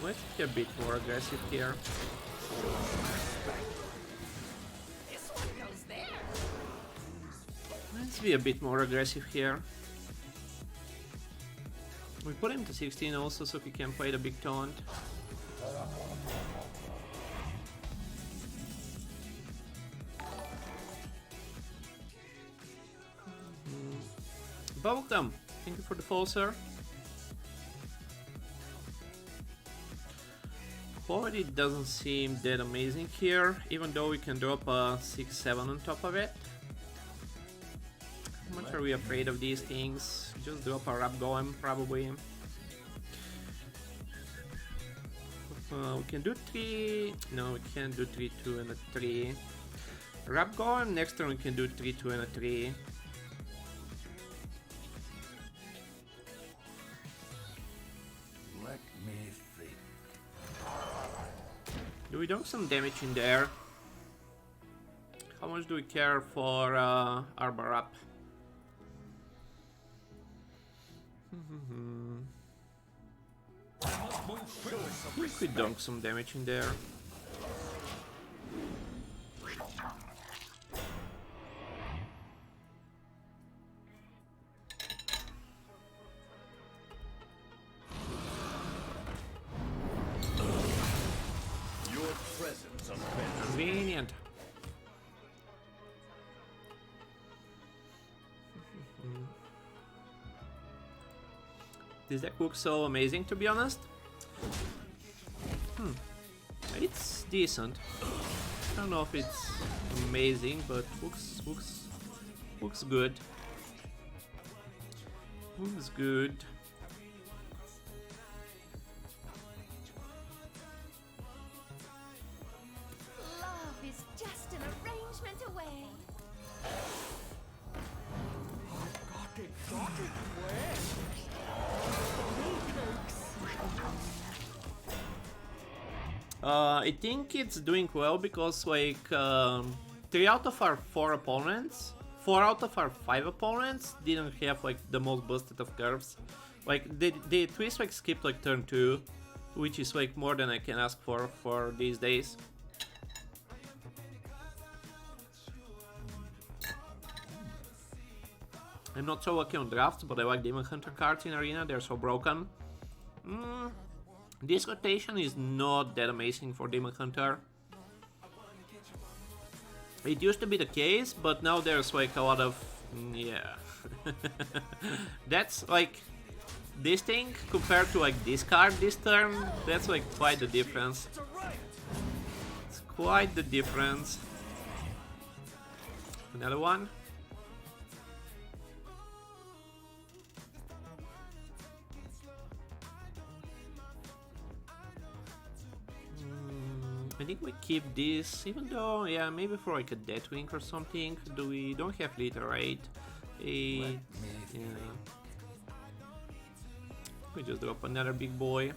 Let's be a bit more aggressive here. This one goes there. Let's be a bit more aggressive here. We put him to 16 also so he can play the big taunt. Bubblegum, thank you for the follow, sir. Quality doesn't seem that amazing here, even though we can drop a 6-7 on top of it. How much are we afraid of these things? Just drop a Rap Golem, probably. We can do 3... No, we can't do 3, 2, and a 3. Rap Golem, next turn we can do 3, 2, and a 3. Let me think. Do we dunk some damage in there? How much do we care for Arbor Up? We could dunk some damage in there. Your presence offends. Convenient. This deck looks so amazing, to be honest. It's decent. I don't know if it's amazing, but looks good. Looks good. Love is just an arrangement away. Got it, where? I think it's doing well because like 3 out of our 4 opponents, 4 out of our 5 opponents didn't have like the most busted of curves. Like they twist like skipped like turn 2, which is like more than I can ask for these days. I'm not so lucky on drafts, but I like Demon Hunter cards in Arena, they're so broken. This rotation is not that amazing for Demon Hunter. It used to be the case, but now there's like a lot of... yeah. That's like... this thing compared to like this card this turn, that's like quite the difference. It's quite the difference. Another one. I think we keep this, even though, yeah, maybe for like a Deathwing or something. We don't have litter, right? Yeah. We just drop another big boy.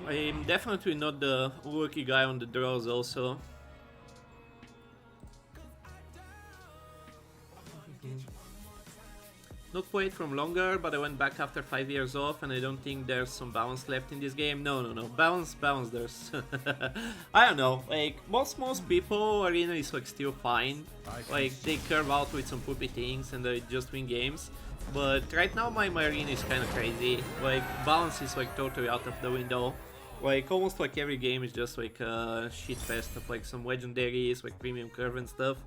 I'm definitely not the lucky guy on the draws also. Not played from longer, but I went back after 5 years off, and I don't think there's some balance left in this game. No, balance there's. I don't know, like most people, Arena is like still fine. Like they curve out with some poopy things and they just win games. But right now my Arena is kind of crazy. Like balance is like totally out of the window. Like almost like every game is just like a shit fest of like some legendaries, like premium curve and stuff.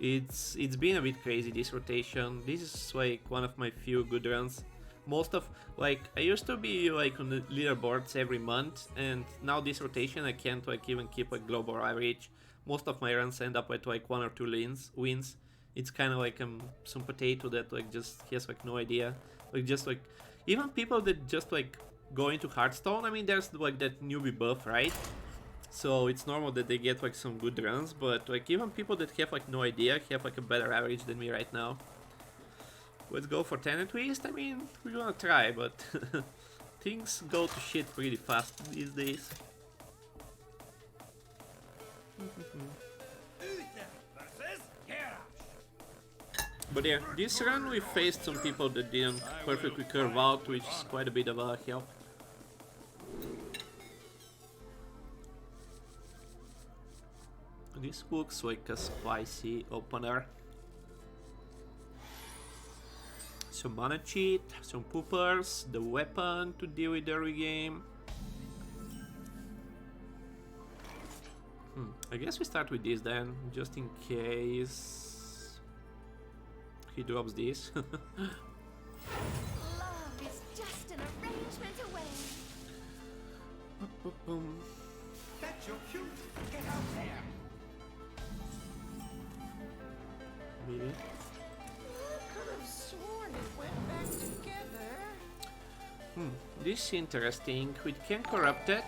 It's been a bit crazy this rotation. This is like one of my few good runs. Most of like I used to be like on the leaderboards every month, and now this rotation I can't like even keep like global average. Most of my runs end up with like 1 or 2 wins. It's kind of like some potato that like just has like no idea. Like just like even people that just like go into Hearthstone. I mean, there's like that newbie buff, right? So it's normal that they get like some good runs, but like even people that have like no idea have like a better average than me right now. Let's go for 10 twist. I mean, we're gonna try, but things go to shit pretty fast these days. But yeah, this run we faced some people that didn't perfectly curve out, which is quite a bit of a help. This looks like a spicy opener. Some mana cheat, some poopers, the weapon to deal with early game. I guess we start with this then, just in case he drops this. Love is just an arrangement away. That's your cue. Get out there. Maybe. I could have sworn it went back together. This is interesting. We can corrupt it.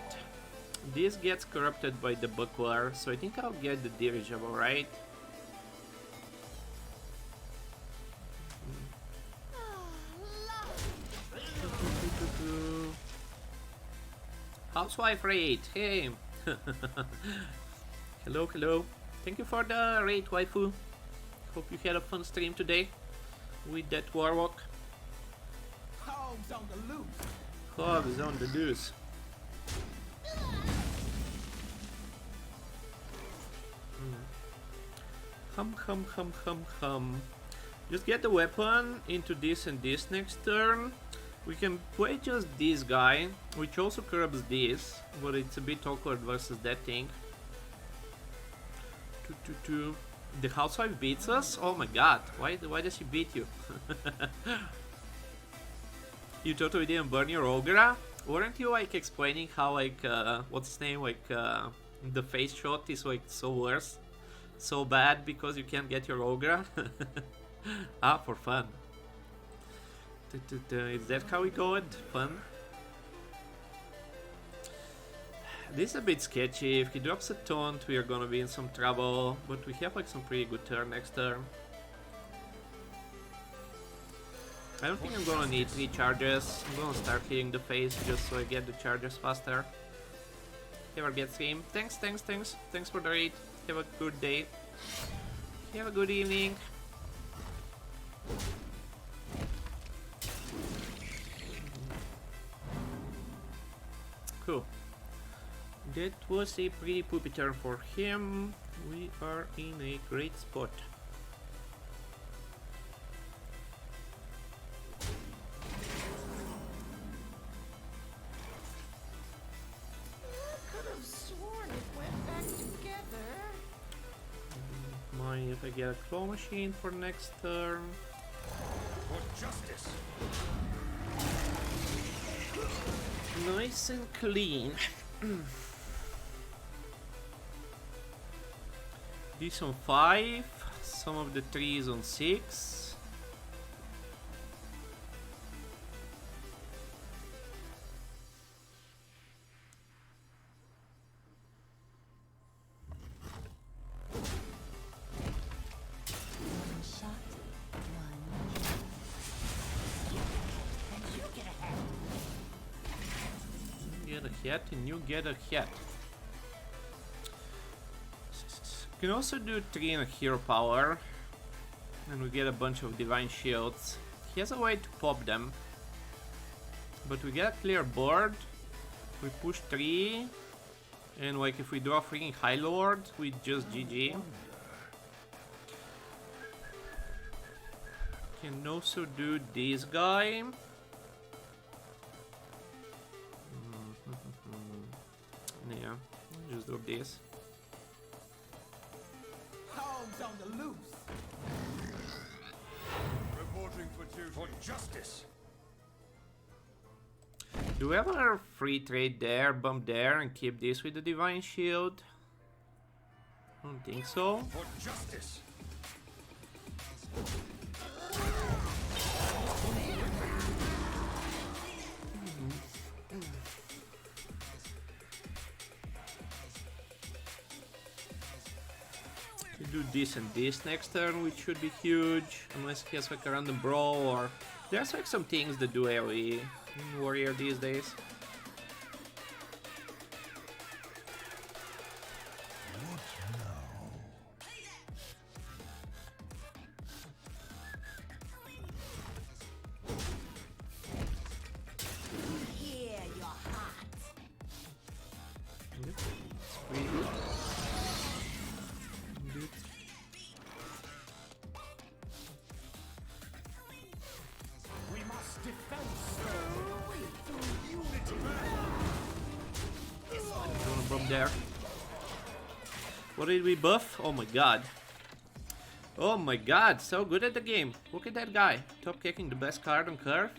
This gets corrupted by the buckler, so I think I'll get the dirigible, right? Housewife raid, hey! Hello, hello. Thank you for the raid, waifu. Hope you had a fun stream today with that warlock. Hogs on the loose. Hogs on the loose. Hum. Just get the weapon into this and this next turn. We can play just this guy, which also curbs this, but it's a bit awkward versus that thing. The housewife beats us? Oh my god, why does she beat you? You totally didn't burn your Ogra? Weren't you like explaining how like, what's his name, like the face shot is like so worse? So bad because you can't get your Ogra? Ah, for fun. Is that how we go at fun? This is a bit sketchy. If he drops a taunt, we are gonna be in some trouble. But we have like some pretty good turn next turn. I don't think I'm gonna need 3 charges. I'm gonna start hitting the face just so I get the charges faster. Never get stream. Thanks for the raid. Have a good day. Have a good evening. Cool. That was a pretty poopy turn for him. We are in a great spot. I could have sworn it went back together. Mind if I get a claw machine for next turn? For justice. Nice and clean. This on 5, some of the trees on 6. Shot one. And you get ahead. Get a hat and you get a hat. You can also do 3 in a hero power, and we get a bunch of divine shields. He has a way to pop them, but we get a clear board. We push 3, and like if we draw freaking High Lord, we just GG. Can also do this guy. Yeah, just drop this. Hounds on the loose. Reporting for duty. For justice. Do we have our free trade there, bump there, and keep this with the divine shield? I don't think so. For justice. We do this and this next turn, which should be huge, unless he has like a random brawl, or there's like some things that do AoE in Warrior these days. Here, your heart. Yep, it's pretty good. Good. We must defend. Gonna bump there. What did we buff? Oh my god. Oh my god, so good at the game. Look at that guy. Top kicking the best card on curve.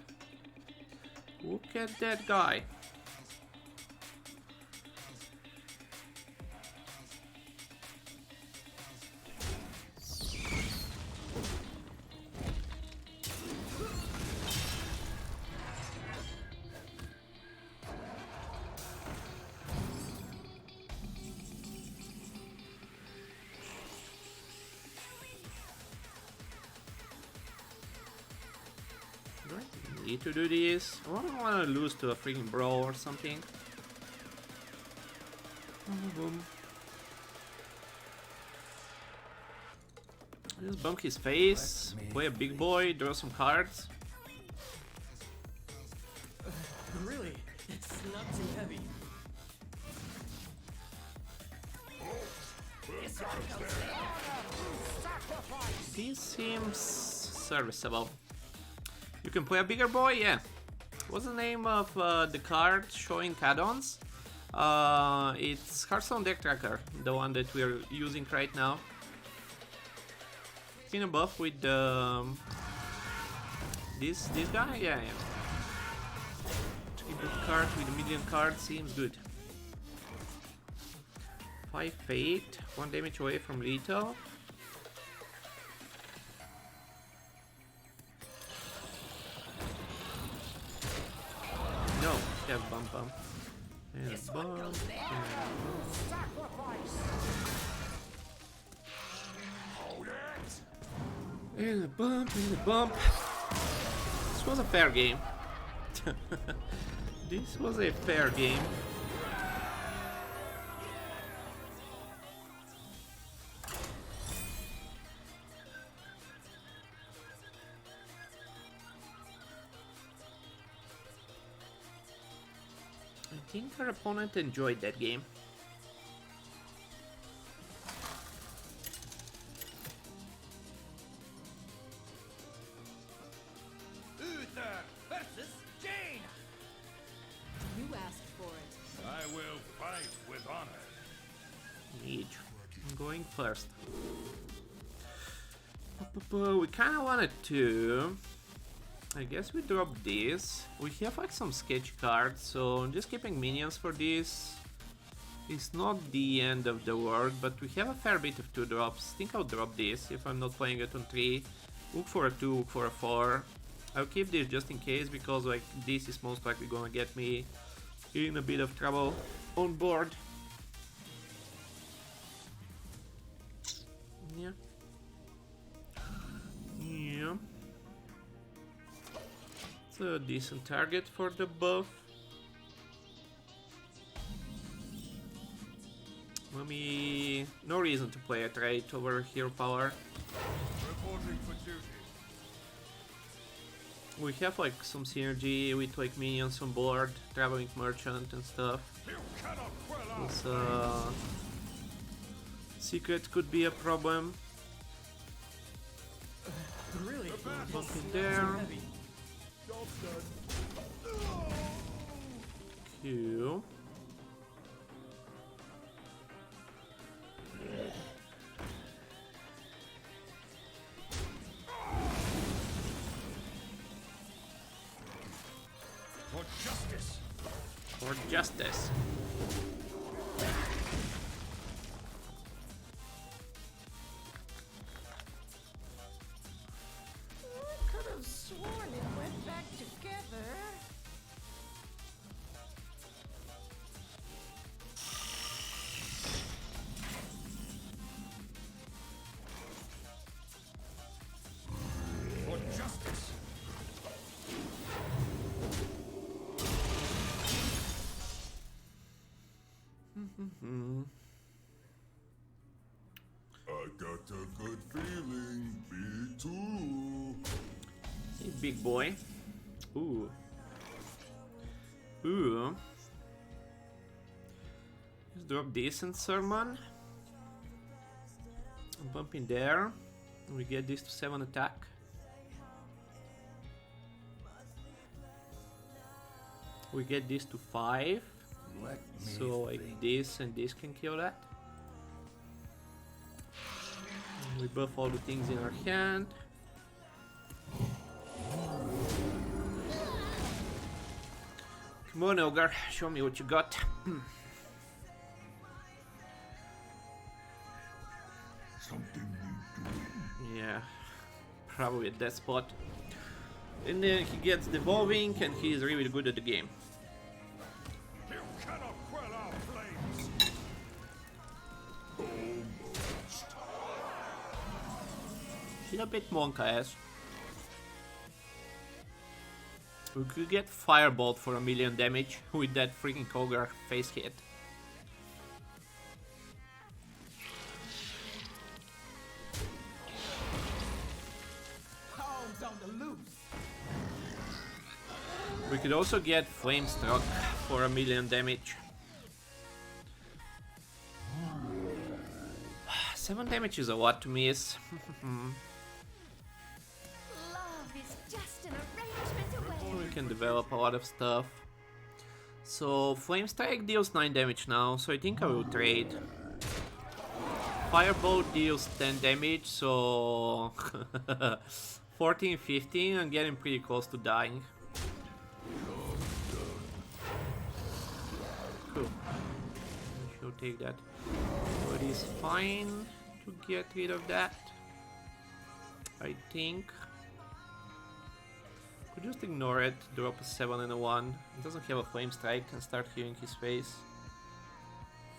Look at that guy. Do I need to do this? I don't want to lose to a freaking brawl or something. Boom. Just bump his face, play a big boy, draw some cards. Really? It's not too heavy. This seems serviceable. You can play a bigger boy, yeah. What's the name of the card showing add-ons? It's Hearthstone Deck Tracker, the one that we're using right now. Seen a buff with this guy, yeah. 3 buff cards with a million cards seems good. 5 fate, 1 damage away from lethal. No, yeah, bump. And a bump. And a bump. This was a fair game. This was a fair game. I think our opponent enjoyed that game. Uther versus Jane. You asked for it. I will fight with honor. Mage. I'm going first. We kind of wanted to. I guess we drop this. We have like some sketch cards, so just keeping minions for this is not the end of the world, but we have a fair bit of 2 drops. I think I'll drop this if I'm not playing it on 3. Look for a 2, look for a 4. I'll keep this just in case, because like this is most likely gonna get me in a bit of trouble on board. Yeah. Yeah. It's a decent target for the buff. Maybe no reason to play it right over hero power. Reporting for duty. We have like some synergy with like minions on board, traveling merchant and stuff. You cannot quell our This secret could be a problem. Really? Bump It's in not there. too heavy. Q. for justice. For justice. I could have sworn it went back together. For justice. I got a good feeling, me too. Hey, big boy. Ooh. Ooh. Let's drop decent sermon. Bump in there. We get this to 7 attack. We get this to 5. Let me So like this and this can kill that. And we buff all the things in our hand. Come on, Ogre, show me what you got. Something need doing. Yeah, probably at that spot. And then he gets devolving and he's really good at the game. You cannot quell our flames. She's a bit monka-esque. We could get Firebolt for 1,000,000 damage with that freaking Ogre face hit. Hogs on the loose. We could also get Flame Struck for 1,000,000 damage. 7 damage is a lot to miss. Love is just an arrangement away. We can develop a lot of stuff. So Flame Strike deals 9 damage now, so I think I will trade. Firebolt deals 10 damage, so 14, 15, I'm getting pretty close to dying. Cool. I should take that. But it's fine to get rid of that, I think. Could just ignore it, drop a 7 and a 1. He doesn't have a Flame Strike and start healing his face.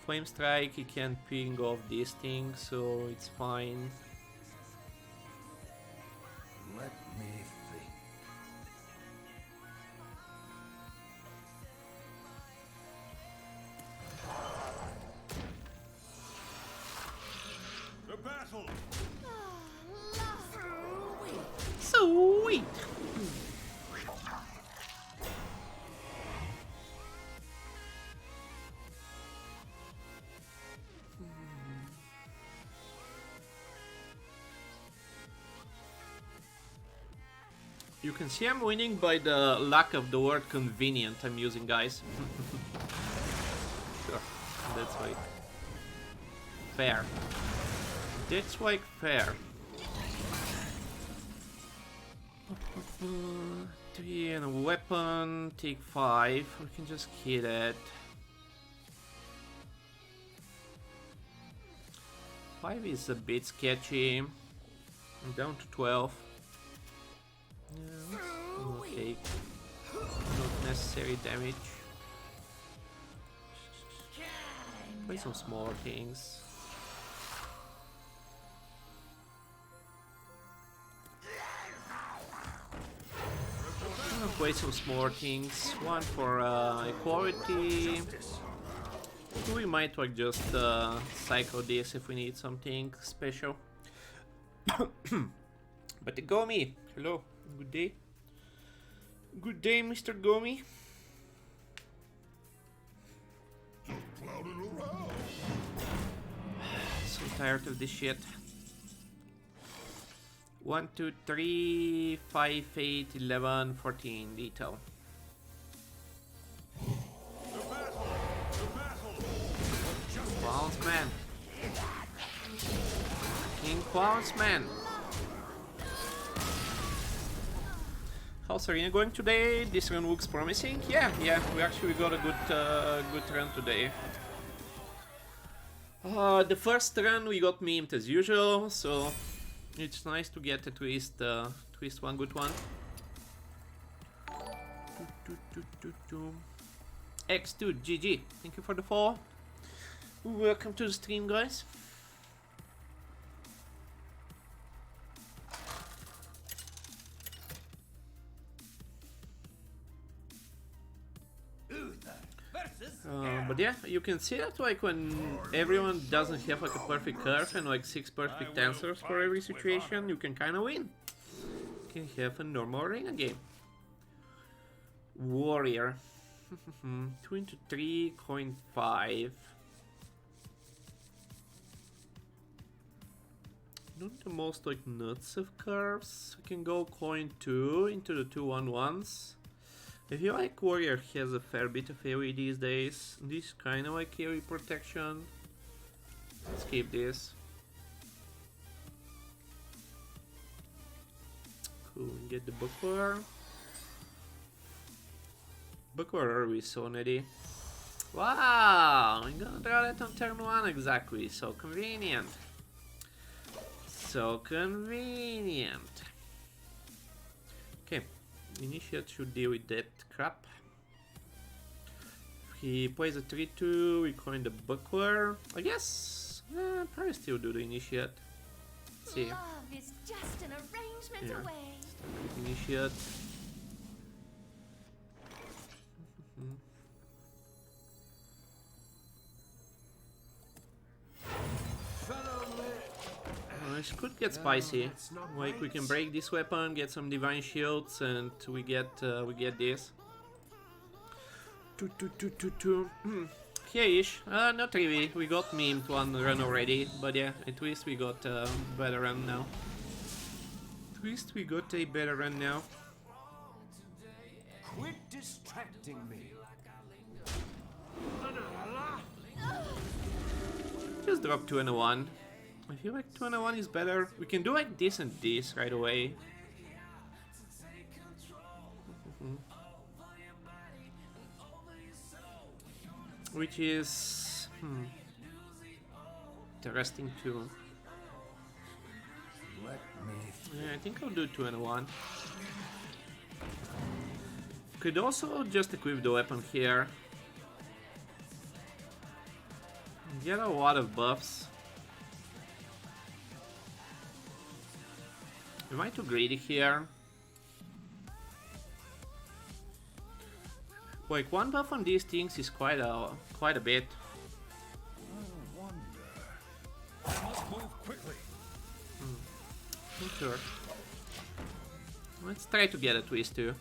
Flame Strike, he can ping off this thing, so it's fine. Let me think. The battle. Sweet! You can see I'm winning by the lack of the word convenient I'm using, guys. Sure, that's like fair. That's like fair. 3 and a weapon, take 5. We can just hit it. 5 is a bit sketchy. I'm down to 12. Yeah, we'll take not necessary damage. Play some smaller things. I'm gonna play some smaller things. One for equality. We might like just cycle this if we need something special. But the Gomi, hello, good day. Good day, Mr. Gomi. So tired of this shit. 1, 2, 3, 5, 8, 11, 14 detail. Clowns man. King Clowns man. How's Arena going today? This run looks promising. Yeah, we actually got a good run today. The first run we got memed as usual, so it's nice to get at least one good one. X2 GG. Thank you for the follow. Welcome to the stream, guys. But yeah, you can see that like when everyone doesn't have like a perfect curve and like 6 perfect answers for every situation, you can kind of win. You can have a normal arena game. Warrior. 2 into 3, coin 5. Not the most like nuts of curves. We can go coin 2 into the 2 1-1s. I feel like Warrior has a fair bit of AoE these days. This kind of like AoE protection. Let's keep this. Cool, and get the buckler. Buckler are we so ready? Wow! I'm gonna draw that on turn 1 exactly, so convenient. So convenient. Okay. Initiate should deal with that crap. If he plays a 3-2, we coin the buckler. I guess probably still do the initiate. Let's see. Love is just an arrangement away. Start with initiate. This could get spicy. Like we can break this weapon, get some divine shields, and we get this. 2. Here-ish. Not really. We got memed one run already, but yeah, at least we got a better run now. At least we got a better run now. Quit distracting me. Just drop 2 and a 1. I feel like 2 and a 1 is better. We can do like this and this right away. Which is interesting too. Yeah, I think I'll do 2 and a 1. Could also just equip the weapon here. Get a lot of buffs. Am I too greedy here? Like one buff on these things is quite a bit. I must move quickly. Not sure. Let's try to get a twist too.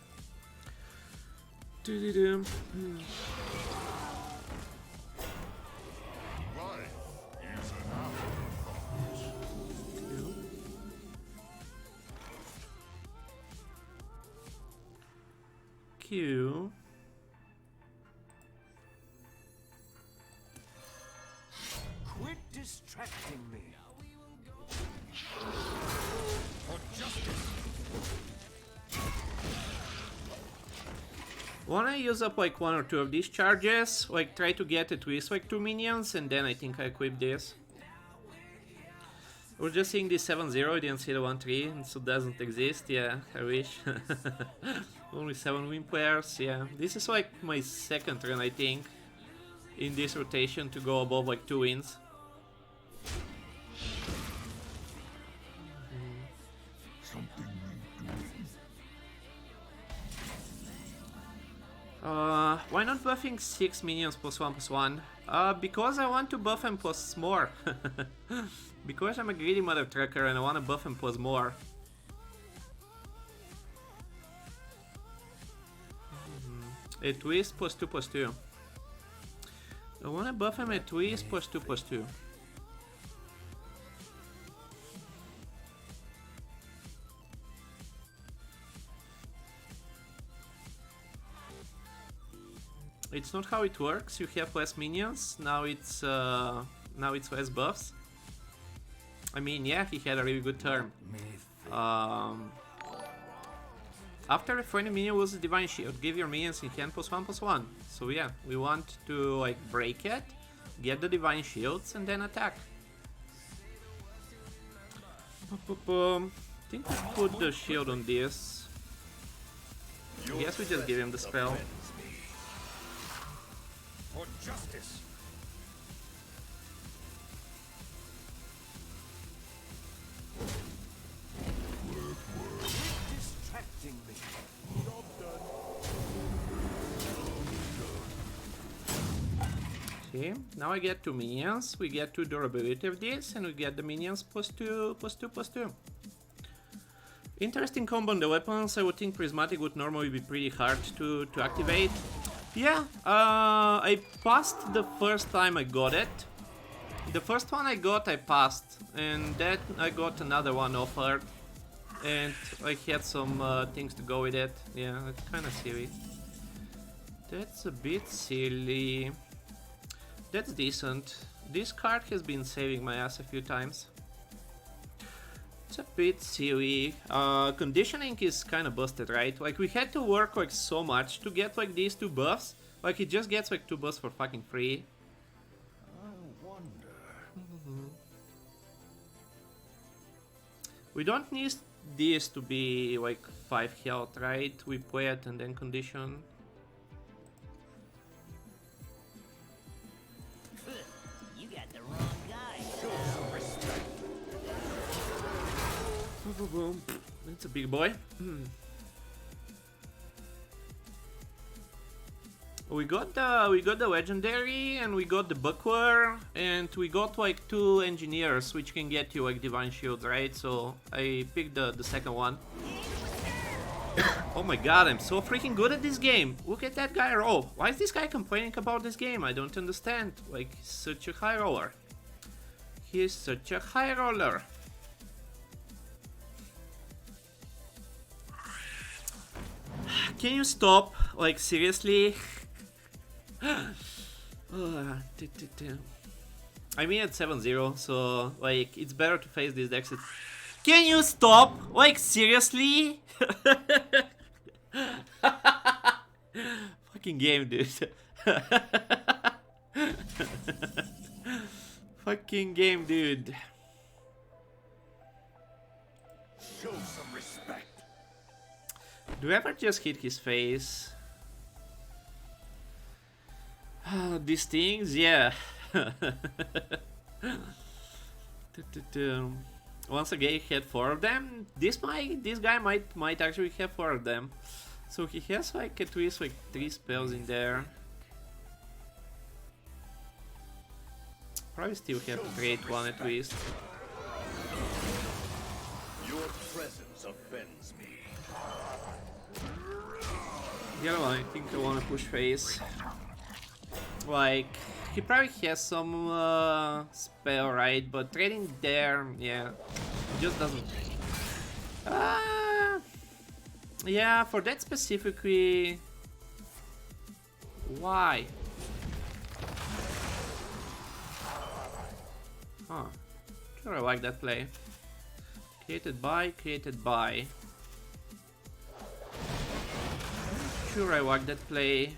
Thank you. Quit distracting me. Wanna use up like 1 or 2 of these charges, like try to get at least like 2 minions, and then I think I equip this. We're just seeing this 7-0, I didn't see the 1-3, and so it doesn't exist, yeah, I wish. Only 7 win players, yeah. This is like my second run, I think, in this rotation to go above like 2 wins. Why not buffing 6 minions +1/+1? Because I want to buff them plus more. Because I'm a greedy mother trucker and I want to buff them plus more. A twist +2/+2. I want to buff him at least +2/+2. It's not how it works. You have less minions. Now it's less buffs. I mean, yeah, he had a really good turn. After a friendly minion was a Divine Shield, give your minions in hand +1/+1. So yeah, we want to like break it, get the Divine Shields, and then attack. I think we put the shield on this. I guess we just give him the spell. For justice. Distracting me. See, now I get 2 minions, we get 2 durability of this, and we get the minions +2/+2/+2. Interesting combo on the weapons. I would think Prismatic would normally be pretty hard to activate. Yeah, I passed the first time I got it. The first one I got, I passed, and then I got another one offered, and I had some things to go with it. Yeah, it's kind of silly. That's a bit silly. That's decent. This card has been saving my ass a few times. It's a bit silly. Conditioning is kind of busted, right? Like, we had to work like so much to get like these 2 buffs. Like, it just gets like 2 buffs for fucking free. I wonder. We don't need this to be like 5 health, right? We play it and then condition. You got the wrong guy. Boom, boom. That's a big boy. We got the legendary, and we got the buckler, and we got like 2 engineers, which can get you like Divine Shield, right? So I picked the second one. Oh my god, I'm so freaking good at this game. Look at that guy roll. Why is this guy complaining about this game? I don't understand. Like, he's such a high roller. He's such a high roller. Can you stop? Like, seriously? I mean, it's 7-0, so like it's better to face these decks. Can you stop? Like, seriously? Fucking game, dude. Fucking game, dude. Show some respect. Do I ever just hit his face? These things, yeah. Once again, he had 4 of them. This guy might actually have 4 of them. So he has like at least like 3 spells in there. Probably still have to create 1 at least. Your presence offends me. The other one, I think I want to push face. Like, he probably has some spell, right? But trading there, yeah, it just doesn't. Yeah, for that specifically, Why? Huh. Sure, I like that play. Created by, created by. Sure, I like that play.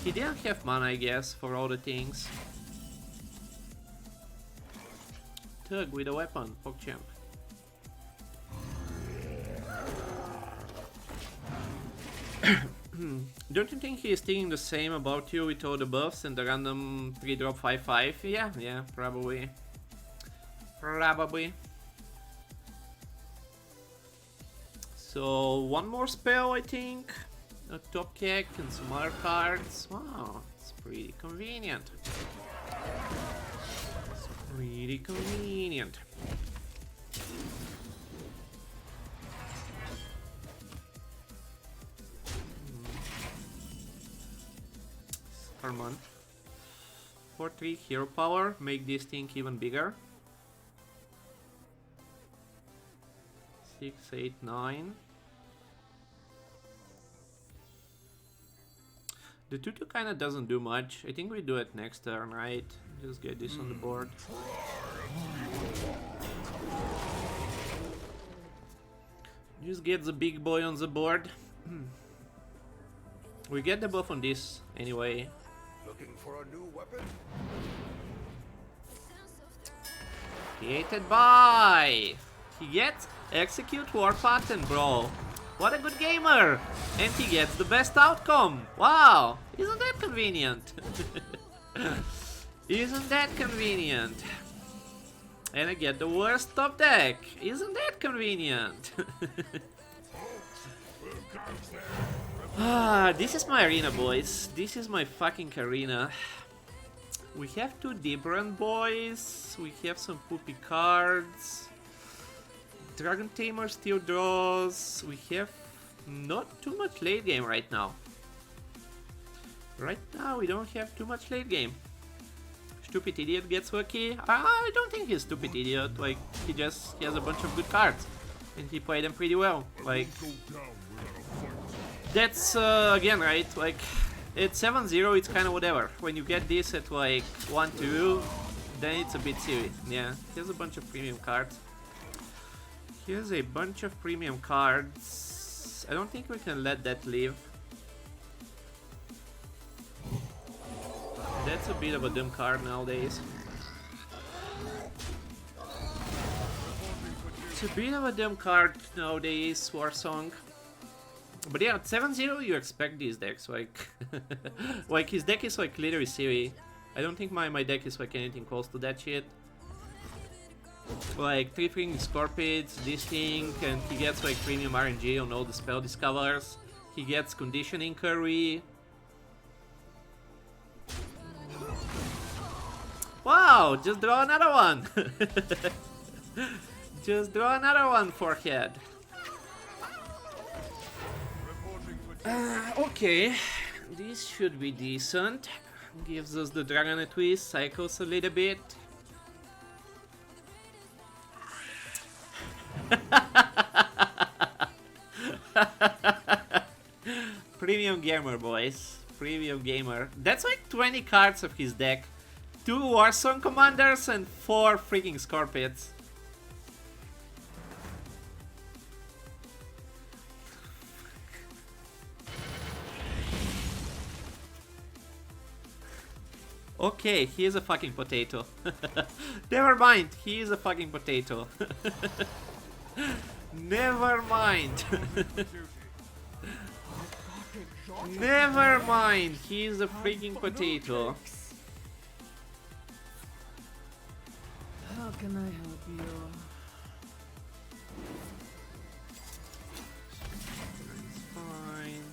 He didn't have mana, I guess, for all the things. Tug with a weapon, PogChamp. Don't you think he is thinking the same about you with all the buffs and the random 3-drop 5-5? Yeah, probably. Probably. So, one more spell, I think. A top kick and some other cards. Wow, it's pretty convenient. It's pretty convenient. Herman. 4-3 hero power, make this thing even bigger. 6, 8, 9. The 2-2 kinda doesn't do much. I think we do it next turn, right? Just get this on the board. Just get the big boy on the board. We get the buff on this anyway. Looking for a new weapon? Created by! He gets execute war pattern, bro. What a good gamer! And he gets the best outcome! Wow! Isn't that convenient? Isn't that convenient? And I get the worst top deck! Isn't that convenient? This is my arena, boys. This is my fucking arena. We have 2 Dibran boys. We have some poopy cards. Dragon Tamer still draws. We have not too much late game right now. Right now we don't have too much late game. Stupid idiot gets lucky. I don't think he's stupid idiot. Like, he just has a bunch of good cards. And he played them pretty well. Like, that's again, right? Like, at 7-0 it's kind of whatever. When you get this at like 1-2, then it's a bit silly. Yeah, he has a bunch of premium cards. Here's a bunch of premium cards. I don't think we can let that live. That's a bit of a dumb card nowadays. It's a bit of a dumb card nowadays, Warsong. But yeah, at 7-0 you expect these decks, like... like, his deck is like literally silly. I don't think my deck is like anything close to that shit. Like 3 freaking Scorpids, this thing, and he gets like premium RNG on all the spell discovers. He gets conditioning curry. Wow, just draw another one! Just draw another one, forehead. Okay, this should be decent. Gives us the dragon a twist, cycles a little bit. Premium gamer, boys. Premium gamer. That's like 20 cards of his deck. 2 Warsong commanders and 4 freaking Scorpions. Okay, he is a fucking potato. Never mind, he is a fucking potato. Never mind. Never mind, he is a freaking potato. How can I help you? Fine.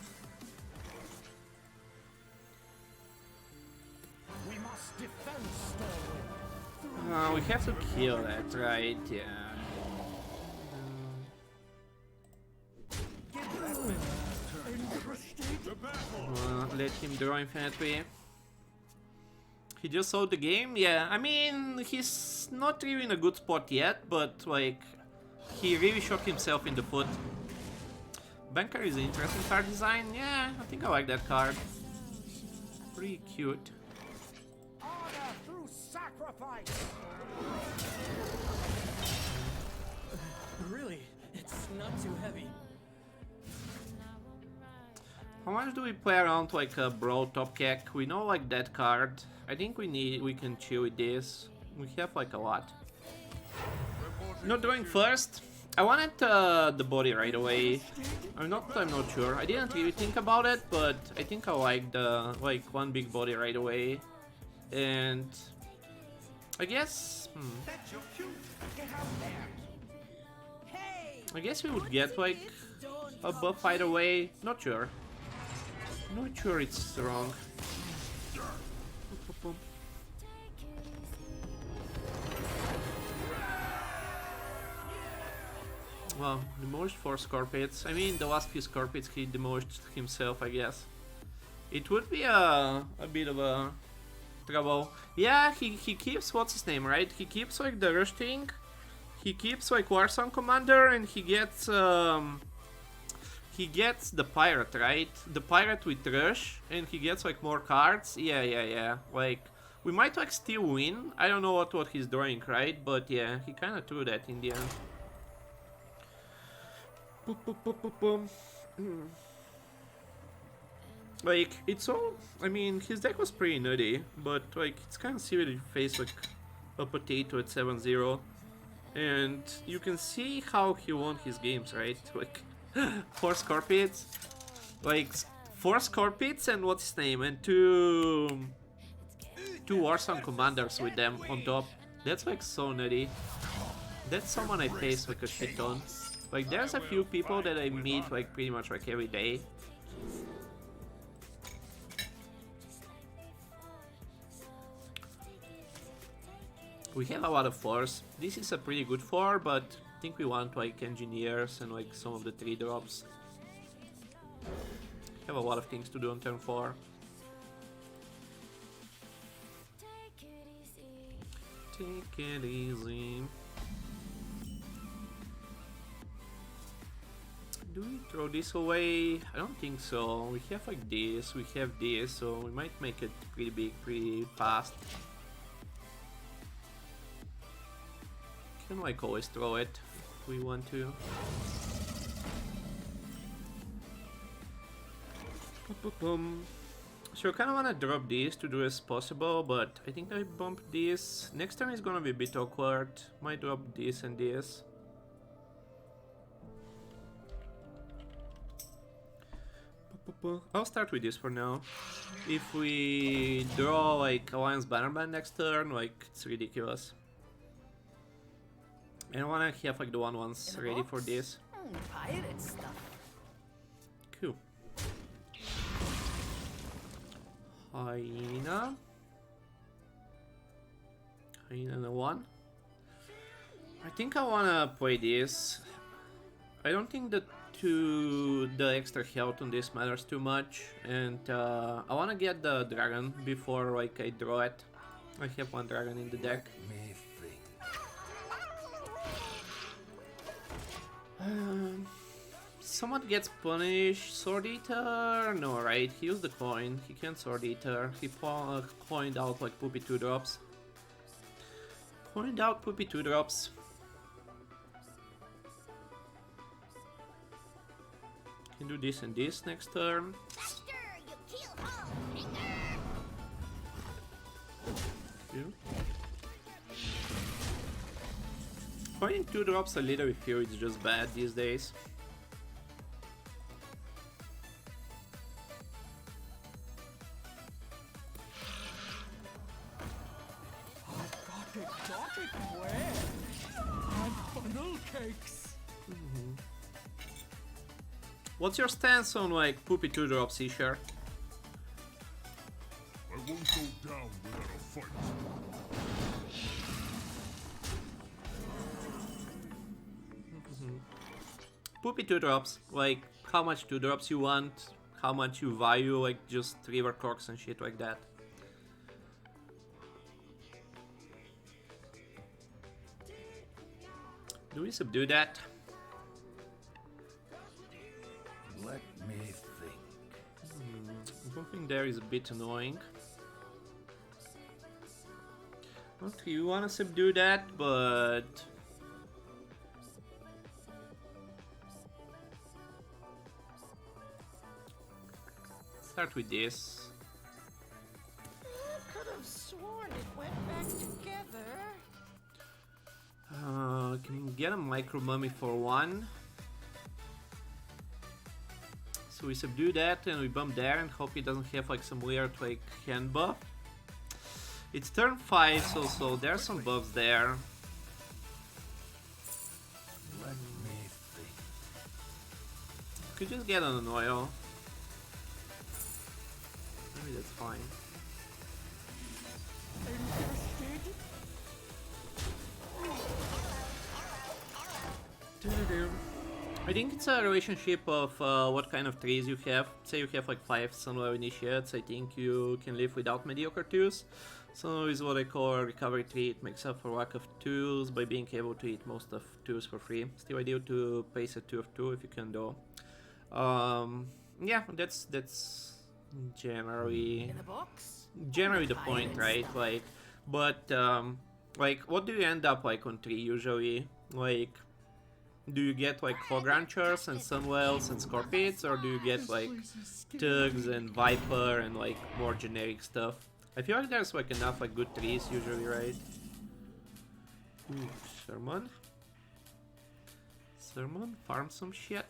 We must defend Stormwind. We have to kill that, right? Yeah. Let him draw infinitely. He just saw the game? Yeah, I mean, he's not really in a good spot yet, but like, he really shot himself in the foot Banker is an interesting card design. Yeah, I think I like that card. Pretty cute. Honor through sacrifice. Really, it's not too heavy. How much do we play around like a Bro Top Kek? We know like that card. I think we can chill with this. We have like a lot. Not drawing first. I wanted the body right away. I'm not sure. I didn't really think about it, but I think I like the one big body right away. And I guess I guess we would get like a buff either way. Not sure. Not sure it's wrong. Well, demolished 4 Scorpions. I mean, the last few Scorpions he demolished himself, I guess. It would be a bit of a trouble. Yeah, he keeps, what's his name, right? He keeps like the rush thing. He keeps like Warsong Commander, and he gets the pirate, right? The pirate with rush, and he gets like more cards. Yeah. Like, we might like still win. I don't know what he's drawing, right? But yeah, he kind of threw that in the end. Like, it's all, I mean, his deck was pretty nutty, but like, it's kind of silly to face like a potato at 7-0, and you can see how he won his games, right? Like, 4 Scorpions, like 4 Scorpions and what's his name, and two Warsong Commanders with them on top. That's like so nutty. That's someone I face like a shit ton. Like, there's a few people that I meet like pretty much like every day. We have a lot of 4s. This is a pretty good 4, but I think we want like engineers and like some of the 3 drops. Have a lot of things to do on turn 4. Take it easy. Do we throw this away? I don't think so. We have like this, we have this, so we might make it pretty big, pretty fast. Can like always throw it if we want to. So I kind of want to drop this to do as possible, but I think I bump this. Next turn is gonna be a bit awkward. Might drop this and this. I'll start with this for now. If we draw like Alliance Bannerman next turn, like it's ridiculous. And I wanna have like the 1/1s ready for this. Pirate stuff. Cool. Hyena. Hyena and a 1. I think I wanna play this. I don't think that the extra health on this matters too much, and I wanna get the dragon before like I draw it. I have 1 dragon in the deck. Someone gets punished. Sword Eater? No, right? He used the coin. He can't Sword Eater. He coined out like poopy 2 drops. Coined out poopy 2 drops. Can do this and this next turn. Coining 2 drops a little with Fury is just bad these days. Got it, where? And funnel cakes. What's your stance on like poopy 2 drops, Isher? I won't go down without a fight. Poopy 2 drops, like how much 2 drops you want, how much you value, like just river corks and shit like that. Do we subdue that? Something there is a bit annoying. Okay, you wanna subdue that, but... Start with this. I could have sworn it went back together. Can get a micro mummy for 1. So we subdue that and we bump there and hope he doesn't have like some weird like hand buff. It's turn 5, so there's some buffs there. Let me think. Could just get on an oil. Maybe that's fine. I think it's a relationship of what kind of trees you have. Say you have like 5 Sunlow initiates, I think you can live without mediocre tools. So is what I call a recovery tree. It makes up for lack of tools by being able to eat most of tools for free. Still ideal to place a 2 of 2 if you can though. Yeah, that's generally In the box? the point, right? Like, but like, what do you end up like on 3 usually? Like, do you get like Hog Ranchers and Sunwells and Scorpions, or do you get like Tugs and Viper and like more generic stuff? I feel like there's like enough like good trees usually, right? Ooh, Sermon. Farm some shit.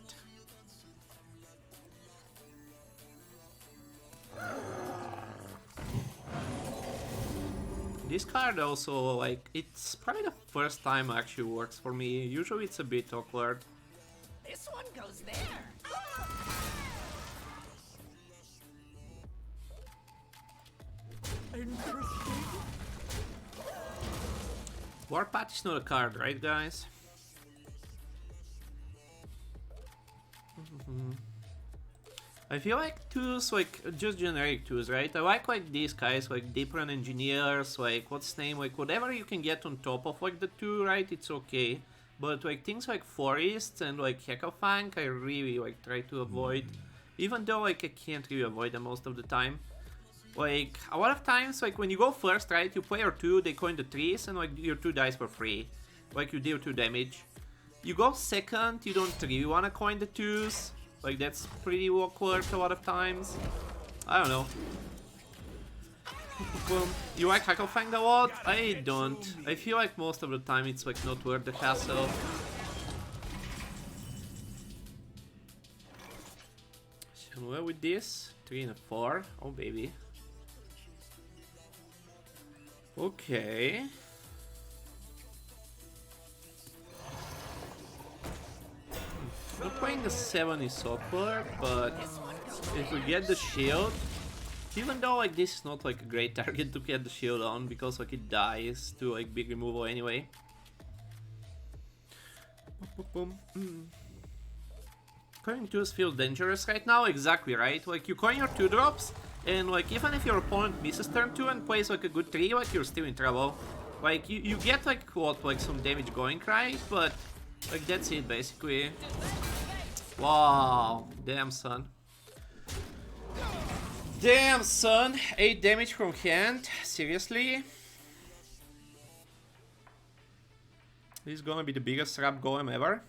This card also, like, it's probably the first time it actually works for me. Usually it's a bit awkward. This one goes there. Warpath is not a card, right guys? I feel like twos, like just generic twos, right? I like these guys, like Deep Run Engineers, like what's his name, like whatever you can get on top of like the 2, right? It's okay. But like things like Forests and like Heckelfang, I really like try to avoid. Even though like I can't really avoid them most of the time. Like a lot of times, like when you go first, right? You play your 2, they coin the 3s, and like your 2 dies for free. Like you deal 2 damage. You go second, you don't really wanna coin the 2s. Like, that's pretty awkward a lot of times. I don't know. You like Heckelfang a lot? I don't. I feel like most of the time it's like not worth the hassle. So well with this, 3 and a 4. Oh baby. Okay. Not playing the 7 is awkward, but if we get the shield, even though like this is not like a great target to get the shield on because like it dies to like big removal anyway. Coining 2s feels dangerous right now, exactly right. Like you coin your 2 drops, and like even if your opponent misses turn 2 and plays like a good 3, like you're still in trouble. Like you get like what, like some damage going, right? But like that's it basically. Wow, damn son. Damn son, 8 damage from hand, seriously? This is gonna be the biggest trap golem ever.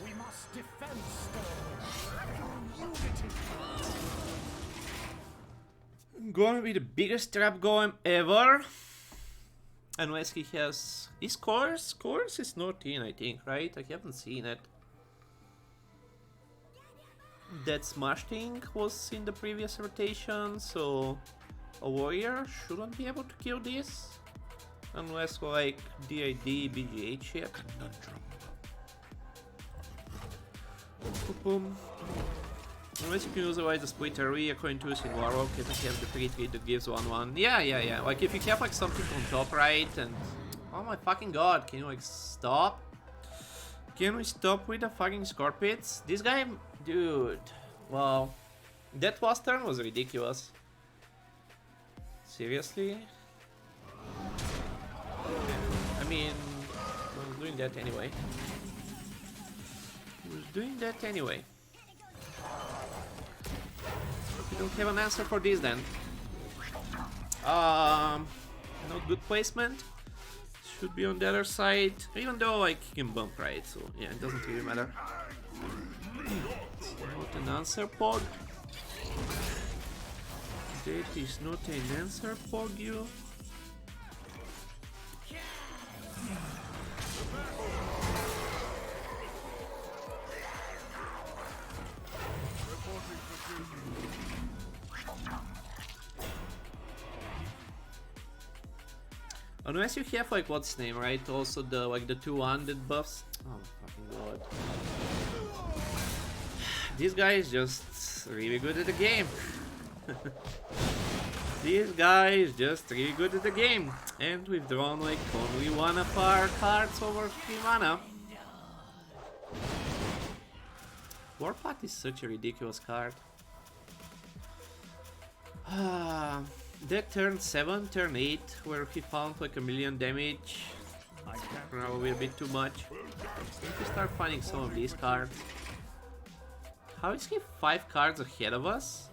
We must defend Stormwind. Unity. Gonna be the biggest trap golem ever. Unless he has... Is Course? Course is not in, I think, right? I haven't seen it. That Smash thing was in the previous rotation, so... A warrior shouldn't be able to kill this. Unless, like, DID, BGH shit. Boom. Unless you can use a splitter, a coin 2s in Warlock, if you have the 3-3 that gives 1-1. Yeah. Like if you have like something on top, right? And oh my fucking god, can you like stop? Can we stop with the fucking Scorpions? This guy, dude. Wow. That last turn was ridiculous. Seriously? I mean, I was doing that anyway. We don't have an answer for this then. Not good placement. Should be on the other side. Even though like he can bump, right? So yeah, it doesn't really matter. Not an answer pod. That is not an answer pod, you. Unless you have like what's his name, right? Also the like the 2-1 buffs. Oh fucking god. This guy is just really good at the game. This guy is just really good at the game. And we've drawn like only one of our cards over 3 mana. Warpath is such a ridiculous card. That turn 7, turn 8, where he found like 1,000,000 damage. Probably a bit too much. We need to start finding some of these cards. How is he 5 cards ahead of us?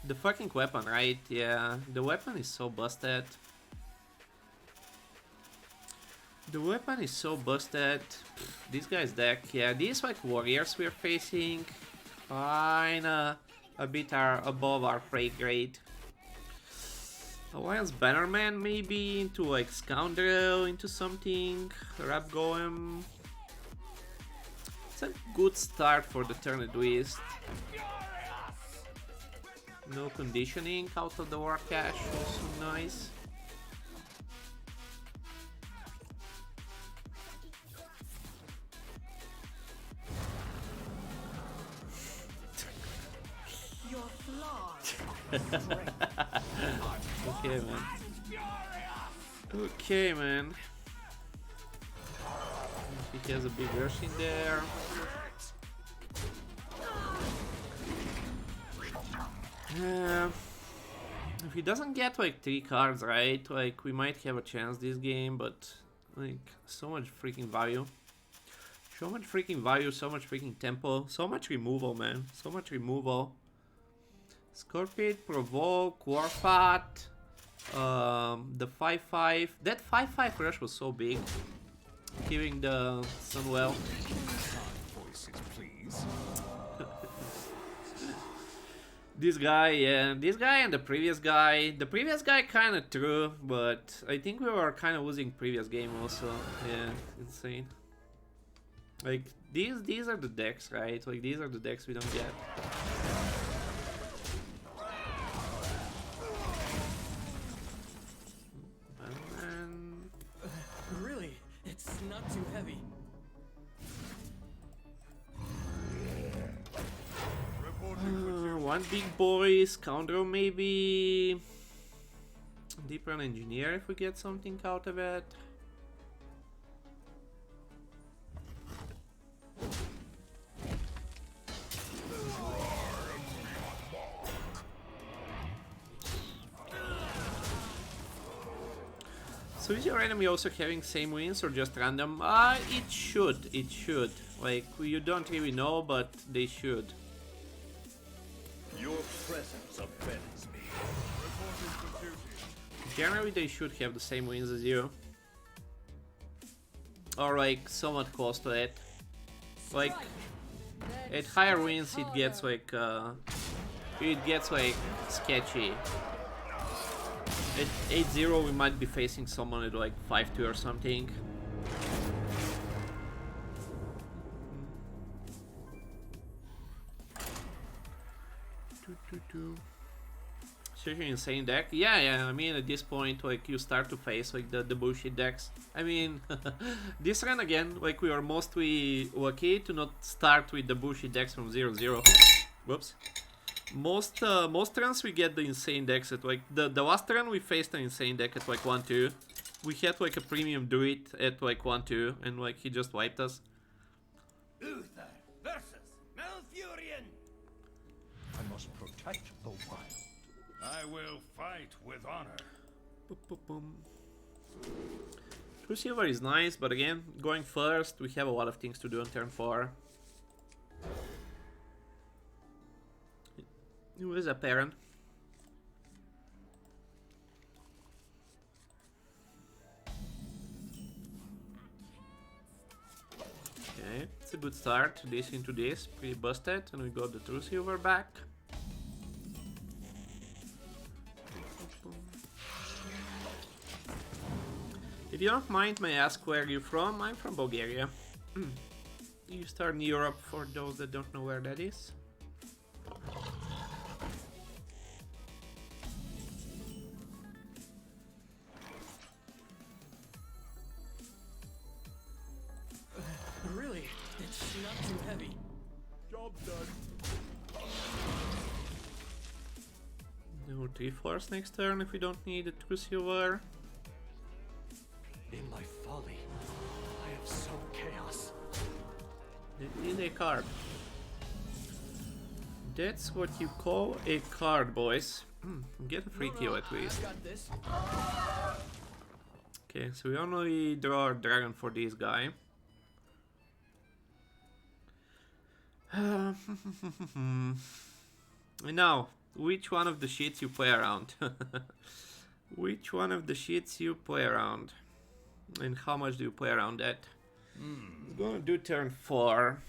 The fucking weapon, right? Yeah, the weapon is so busted. The weapon is so busted. This guy's deck, yeah, these like warriors we're facing kinda a bit above our prey grade. Alliance Bannerman maybe into like Scoundrel, into something, Rap Golem. It's a good start for the turn at least. No conditioning out of the War Cache, also nice. Okay, man. Okay, man. He has a big rush in there. If he doesn't get like 3 cards, right? Like we might have a chance this game, but like so much freaking value. So much freaking value, so much freaking tempo, so much removal, man. So much removal. Scorpion, Provoke, Warpath, the 5/5. That 5/5 rush was so big, giving the Sunwell. This guy, yeah, this guy and the previous guy. The previous guy kind of threw, but I think we were kind of losing previous game also. Yeah, insane. Like these are the decks, right? Like these are the decks we don't get. Really, it's not too heavy. One big boy, Scoundrel maybe. Deep Run Engineer if we get something out of it. So is your enemy also having same wins or just random? It should. Like, you don't really know, but they should. Your presence offends me. Generally, they should have the same wins as you. Or like, somewhat close to it. Like, at higher wins, it gets like, sketchy. At 8-0 we might be facing someone at like 5-2 or something. Such an insane deck. Yeah, I mean at this point like you start to face like the bullshit decks. I mean this run again, like we are mostly lucky to not start with the bullshit decks from 0-0. Whoops. Most runs we get the insane decks at like the last run we faced an insane deck at like 1-2. We had like a premium druid at like 1-2 and like he just wiped us. Uther versus Malfurion. I must protect the wild. I will fight with honor. True Silver is nice, but again, going first, we have a lot of things to do on turn 4. Who is a parent? Okay, it's a good start. This into this, pretty busted, and we got the True Silver back. If you don't mind, may I ask where you're from? I'm from Bulgaria. Eastern Europe, for those that don't know where that is. Really? It's not too heavy. Job done. No 3/4 next turn if we don't need a True Silver. In my folly, I have sown chaos. It is a card. That's what you call a card, boys. Get a free kill at least. I've got this. Okay, so we only draw a dragon for this guy. And now, which one of the shits you play around? Which one of the shits you play around? And how much do you play around that? I'm gonna do turn 4.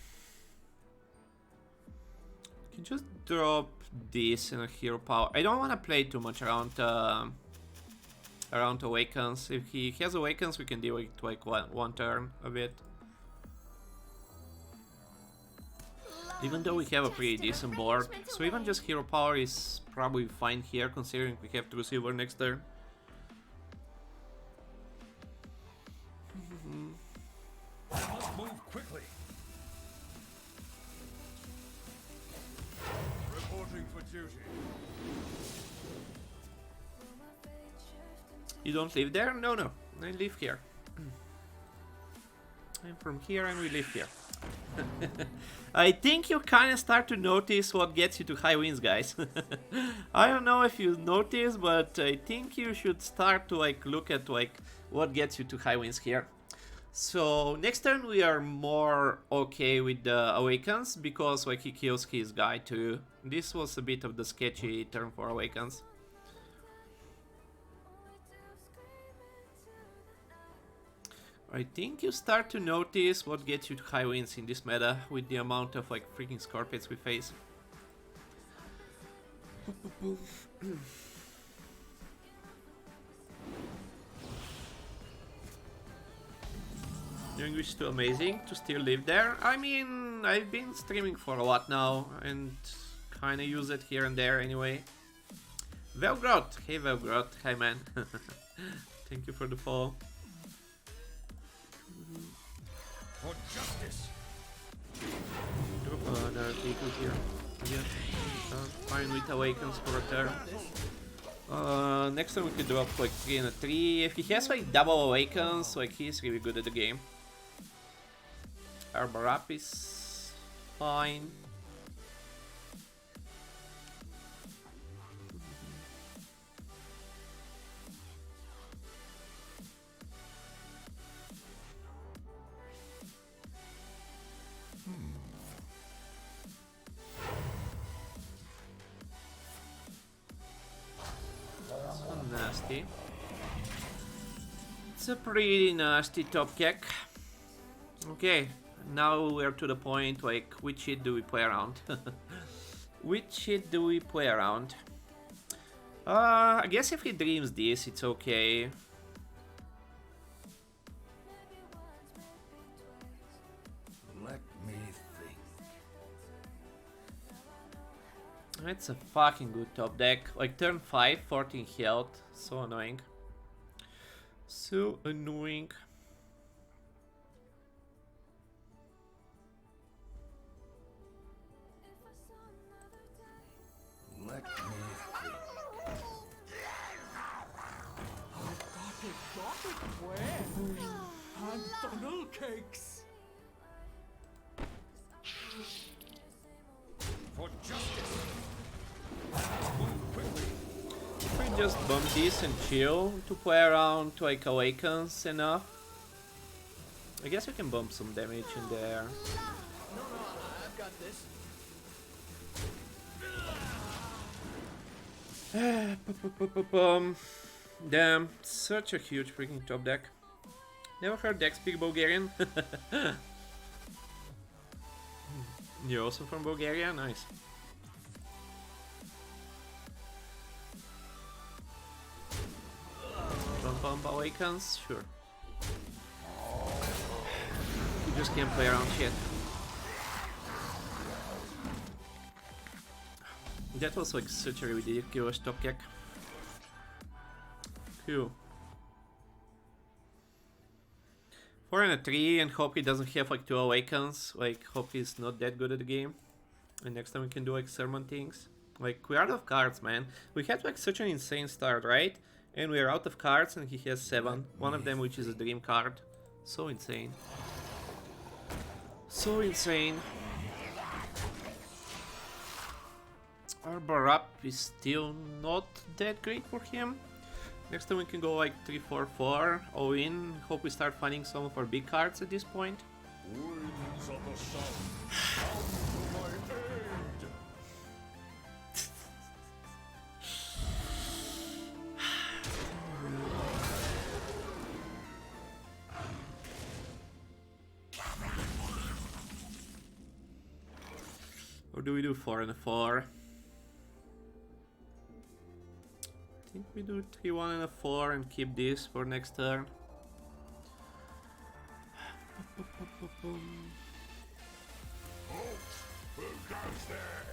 You can just drop this in a hero power. I don't want to play too much around around Awakens. If he has Awakens, we can deal with like one turn a bit. Even though we have a pretty decent board, so even just hero power is probably fine here, considering we have True Silver next turn. Must move quickly. Reporting for duty. You don't live there? No, no. I live here. I'm from here and we live here. I think you kind of start to notice what gets you to high wins, guys. I don't know if you notice, but I think you should start to like look at like what gets you to high wins here. So next turn we are more okay with the Awakens because like he kills his guy too. This was a bit of the sketchy turn for Awakens. I think you start to notice what gets you to high wins in this meta with the amount of like freaking Scorpions we face. Your English is too amazing to still live there. I mean, I've been streaming for a lot now and kinda use it here and there anyway. Velgrot! Hey Velgrot, hi man. Thank you for the follow. For justice. Drop another vehicle here. Yeah, fine with Awakens for a turn. Next time we could drop like 3 and a 3. If he has like double Awakens, like he's really good at the game. Arbor Up is fine. Nasty. It's a pretty nasty top kick. Okay, now we're to the point like which shit do we play around? Which shit do we play around? I guess if he dreams this, it's okay. Let me think. It's a fucking good top deck. Like turn 5, 14 health. So annoying. So annoying. Let me think. Got it where? And funnel cakes. For justice. Move quickly. If we just bump this and chill to play around to like Awakens enough, I guess you can bump some damage in there. No, I've got this. Damn, such a huge freaking top deck. Never heard deck speak Bulgarian. You're also from Bulgaria? Nice. Bump awakens? Sure. You just can't play around shit. That was like such a ridiculous top deck. Cool. 4 and a 3, and hope he doesn't have like 2 awakens. Like, hope he's not that good at the game. And next time we can do like sermon things. Like, we're out of cards, man. We had like such an insane start, right? And we're out of cards, and he has 7. One of them which is a dream card. So insane. So insane. Arbor up is still not that great for him. Next time we can go like 3-4-4, all in. Hope we start finding some of our big cards at this point. Winds of the south, come to my aid. Or do we do 4 and a 4? I think we do 3-1 and a 4 and keep this for next turn. Who goes there?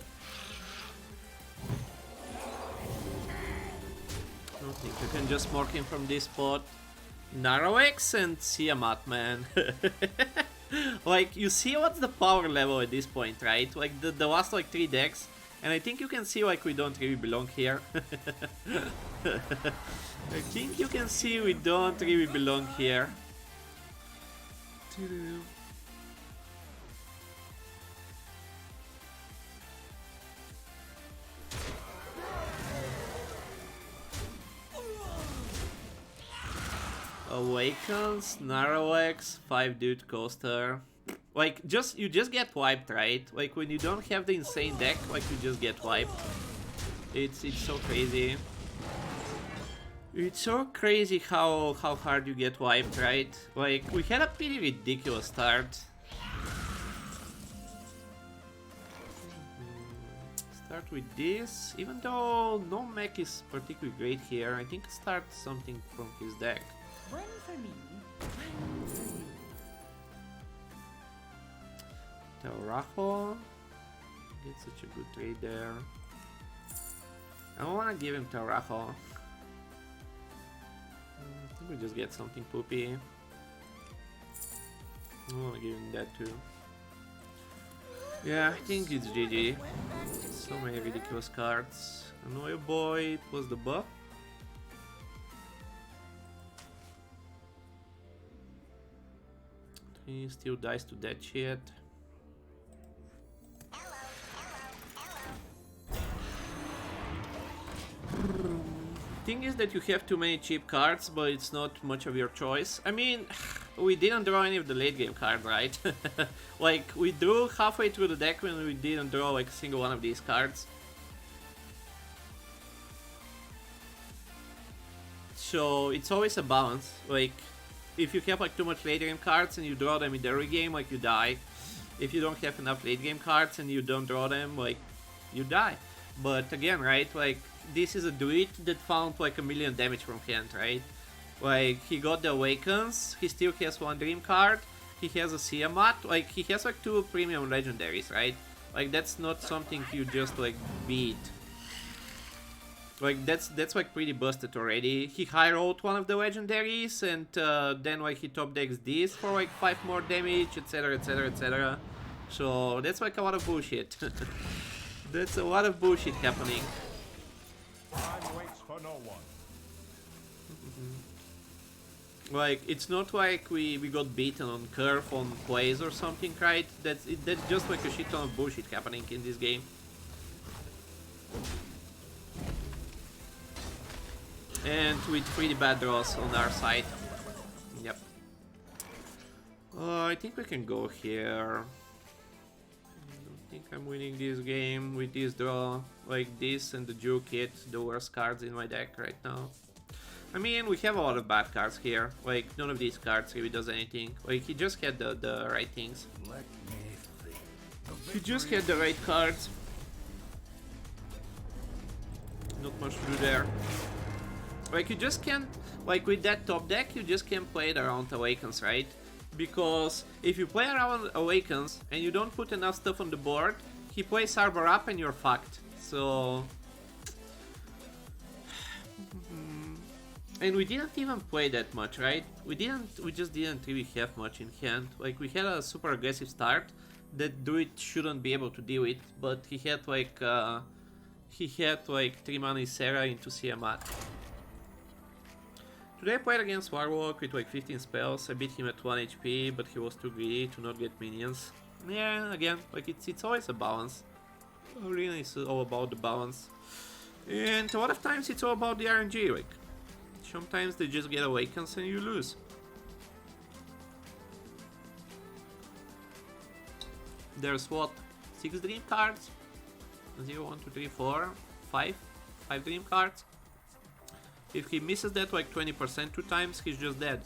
I don't think you can just mark him from this spot. Narrow-X and Tiamat, man. Like, you see what's the power level at this point, right? Like, the last, like, 3 decks. And I think you can see, like, we don't really belong here. I think you can see we don't really belong here. Awakens, Narrow-X, 5 dude coaster. Like, you just get wiped, right? Like, when you don't have the insane deck, like, you just get wiped. It's so crazy. It's so crazy how hard you get wiped, right? Like, we had a pretty ridiculous start. Start with this, even though no mech is particularly great here. I think start something from his deck. One for me. Taurajo. Get such a good trade there. I don't want to give him Taurajo. I think we just get something poopy. I want to give him that too. Yeah, I think it's GG. So many ridiculous cards. Annoy boy, it was the buff. He still dies to that shit. Thing is that you have too many cheap cards, but it's not much of your choice. I mean, we didn't draw any of the late game cards, right? Like, we drew halfway through the deck when we didn't draw like a single one of these cards. So it's always a balance. Like, if you have like too much late game cards and you draw them in the early game, like, you die. If you don't have enough late game cards and you don't draw them, like, you die. But again, right, like, this is a druid that found like 1,000,000 damage from hand, right? Like, he got the Awakens, he still has 1 dream card, he has a Tiamat, like, he has like 2 premium legendaries, right? Like, that's not something you just like beat. Like, that's like pretty busted already. He high rolled one of the legendaries, and then like he top decks this for like 5 more damage, etc, etc, etc. So that's like a lot of bullshit. That's a lot of bullshit happening. Time waits for no one. Like, it's not like we got beaten on curve on plays or something, right? That's just like a shit ton of bullshit happening in this game. And with pretty bad draws on our side. Yep. I think we can go here. I don't think I'm winning this game with this draw. Like this and the Jew Kit, the worst cards in my deck right now. I mean, we have a lot of bad cards here. Like, none of these cards really does anything. Like, he just had the right things. Let me think. He just had the right cards. Not much to do there. Like, you just can't... Like, with that top deck, you just can't play it around Awakens, right? Because if you play around Awakens and you don't put enough stuff on the board, he plays Arbor up and you're fucked. So... And we didn't even play that much, right? We just didn't really have much in hand. Like, we had a super aggressive start that Druid shouldn't be able to deal with, but he had like 3 mana Sarah into Siamat. Today I played against Warlock with like 15 spells. I beat him at 1 HP, but he was too greedy to not get minions. Yeah, again, like it's always a balance. Really, it's all about the balance. And a lot of times it's all about the RNG, like. Sometimes they just get Awakens and you lose. There's what? 6 dream cards? 0, 1, 2, 3, 4, 5? 5 dream cards? If he misses that like 20% 2 times, he's just dead.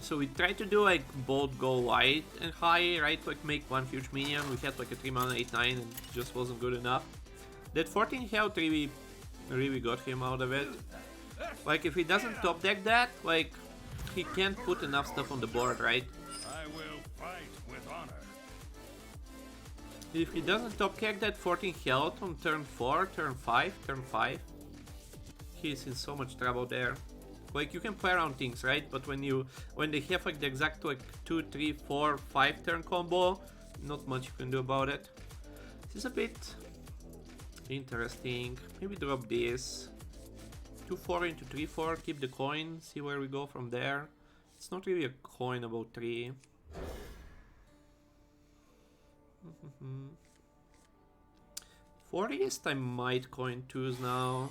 So we tried to do like both go wide and high, right? Like make one huge minion. We had like a 3 mana 8/9 and it just wasn't good enough. That 14 health really got him out of it. Like if he doesn't top deck that, like he can't put enough stuff on the board, right? I will fight with honor. If he doesn't top deck that 14 health on turn 4, turn 5, he's in so much trouble there. Like you can play around things, right? But when they have like the exact like 2, 3, 4, 5 turn combo, not much you can do about it. This is a bit interesting. Maybe drop this. 2/4 into 3/4, keep the coin, see where we go from there. It's not really a coin about 3. For this I might coin 2s now.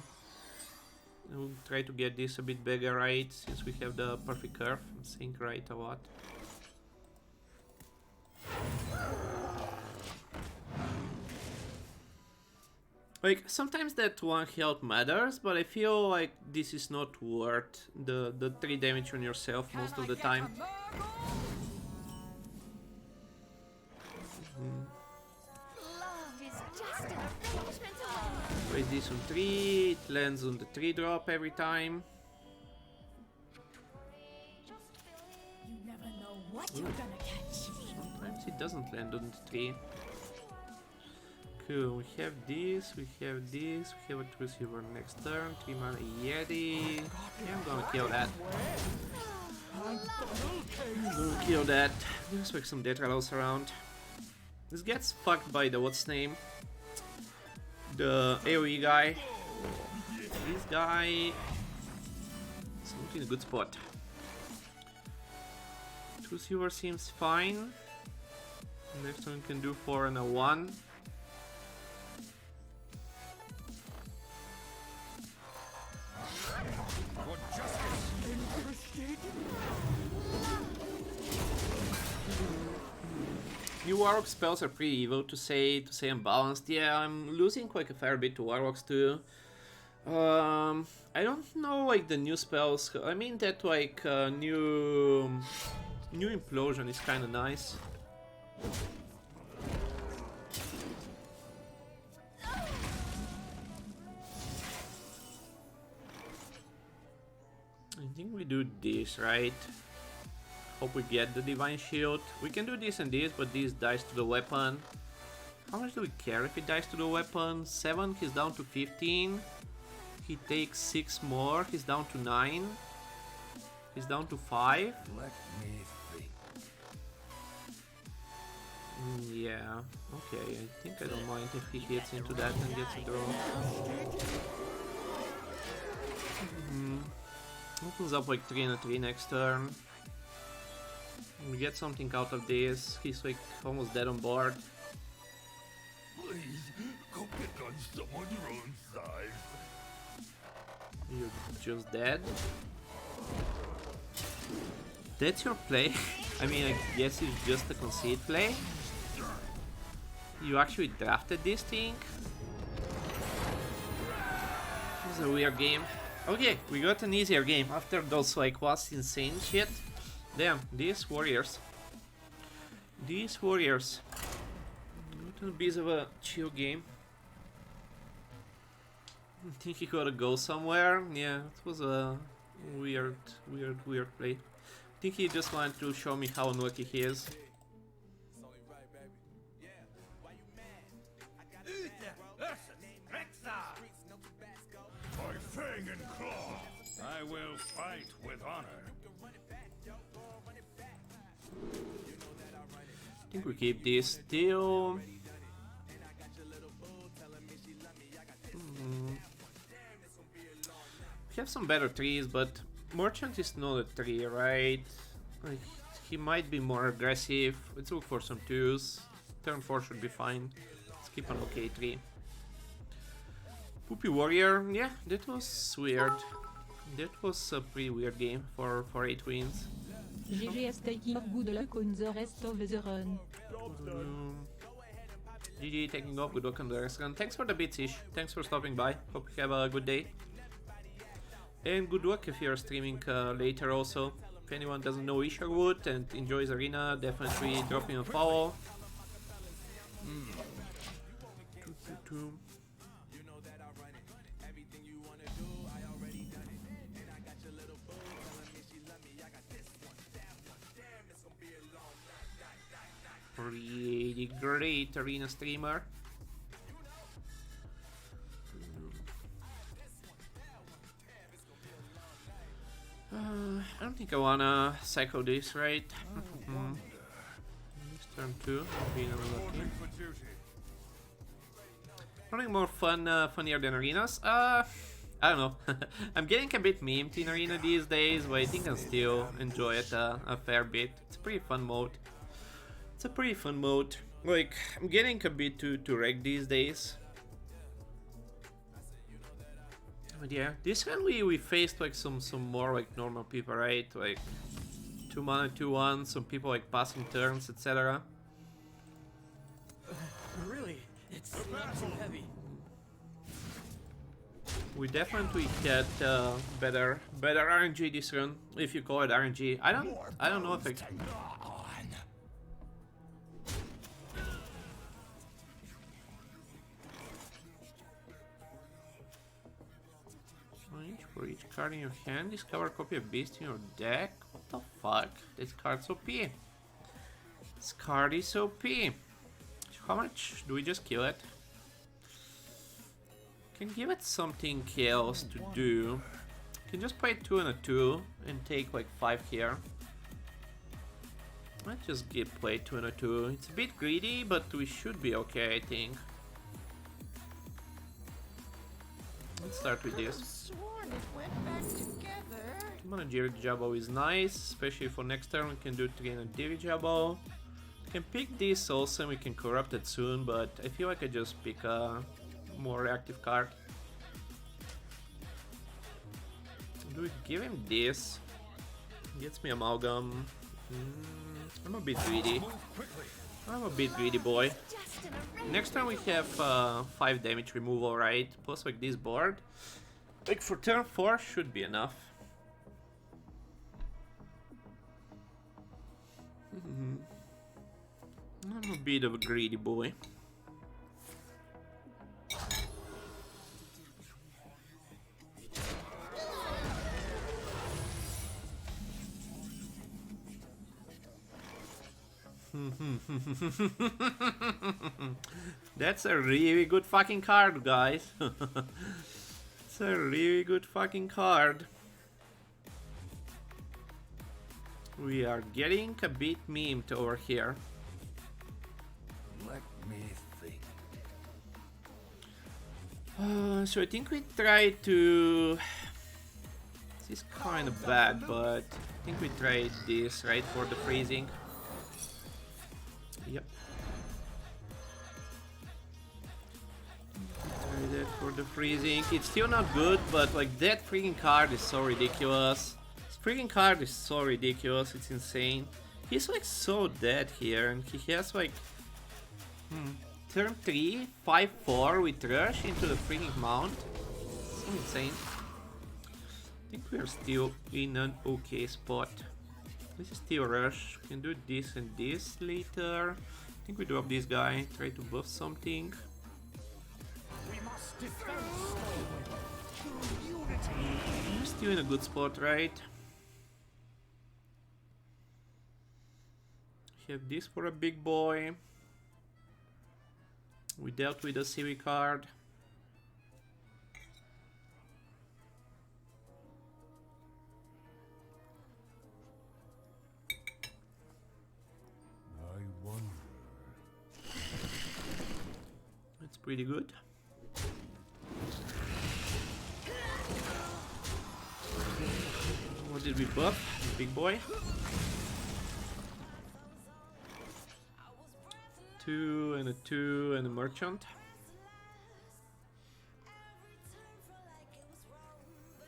We'll try to get this a bit bigger, right? Since we have the perfect curve. I'm saying right a lot. Like, sometimes that 1 health matters, but I feel like this is not worth the 3 damage on yourself most of the time. Love is just an arrangement away. Play this on 3, it lands on the 3 drop every time. You never know what you're gonna catch. Sometimes it doesn't land on the 3. Cool, we have this, we have this, we have a True Silver next turn, 3 mana Yeti. Yeah, I'm gonna kill that. I'm gonna kill that. Let's expect some death rattles around. This gets fucked by the what's name? The AoE guy. This guy is not in a good spot. True Silver seems fine. Next one can do 4 and a 1. New Warlock spells are pretty evil to say I'm balanced. Yeah, I'm losing quite a fair bit to Warlocks too. I don't know like the new spells. I mean that like new Implosion is kind of nice. I think we do this, right? Hope we get the Divine Shield. We can do this and this, but this dies to the weapon. How much do we care if it dies to the weapon? 7, he's down to 15. He takes 6 more, he's down to 9. He's down to 5. Let me think. Yeah, okay, I think I don't mind if he hits into that and gets a draw. Opens up like 3 and a 3 next turn. We get something out of this. He's like almost dead on board. Please, go pick on someone your own size. You just dead. That's your play? I mean, I guess it's just a concede play. You actually drafted this thing? It was a weird game. Okay, we got an easier game after those like was insane shit. Damn, these warriors. These warriors. Not a bit of a chill game. I think he gotta go somewhere. Yeah, it was a weird play. I think he just wanted to show me how unlucky he is. By fang and claw, I will fight with honor. I think we keep this still. We have some better trees, but Merchant is not a tree, right? Like, he might be more aggressive. Let's look for some twos. Turn 4 should be fine. Let's keep an okay tree. Poopy Warrior, yeah, that was weird. That was a pretty weird game for 8 wins. GG's taking off, good luck on the rest of the run. GG taking off, good luck on the rest run. Thanks for the bits, Ish. Thanks for stopping by. Hope you have a good day. And good luck if you're streaming later also. If anyone doesn't know Isherwood and enjoys Arena, definitely drop him a follow. Pretty great Arena streamer. I don't think I wanna cycle this, right? Turn 2, being unlucky. Something more funnier than arenas? I don't know. I'm getting a bit memed in arena these days, but I think I still enjoy it a fair bit. It's a pretty fun mode. It's a pretty fun mode. Like, I'm getting a bit too wrecked these days. But yeah, this one we faced like some more like normal people, right? Like 2 mana, 2/1, some people like passing turns, etc. Really? It's not too heavy. We definitely get better RNG this run, if you call it RNG. I don't know if I. For each card in your hand, discover a copy of Beast in your deck. What the fuck? This card's OP. This card is OP. How much do we just kill it? Can give it something else to do. Can just play 2 and a 2 and take like 5 here. Let's just play 2 and a 2. It's a bit greedy, but we should be okay, I think. Let's start with this. It went back together. Managerial Jabbo is nice, especially for next turn. We can do 3 and a Divi Jabbo. We can pick this also, and we can corrupt it soon, but I feel like I just pick a more reactive card. Do we give him this? Gets me Amalgam. I'm a bit greedy. I'm a bit greedy, boy. Next time we have 5 damage removal, right? Plus like this board. Like for turn 4 should be enough. I'm a bit of a greedy boy. That's a really good fucking card, guys. It's a really good fucking card. We are getting a bit memed over here. Let me think. So I think we try to... This is kind of bad, but I think we tried this, right, for the freezing. Yep. Tried it. for the freezing. It's still not good, but like that freaking card is so ridiculous. This freaking card is so ridiculous, it's insane. He's like so dead here, and he has like turn 3, 5-4 with rush into the freaking mount. So insane. I think we're still in an okay spot. This is still rush. We can do this and this later. I think we drop this guy, try to buff something. We must defend Stormwind. True unity. We're still in a good spot, right? Have this for a big boy. We dealt with a Siri card. I wonder. That's pretty good. What did we buff? Big boy. 2 and a 2 and a merchant. I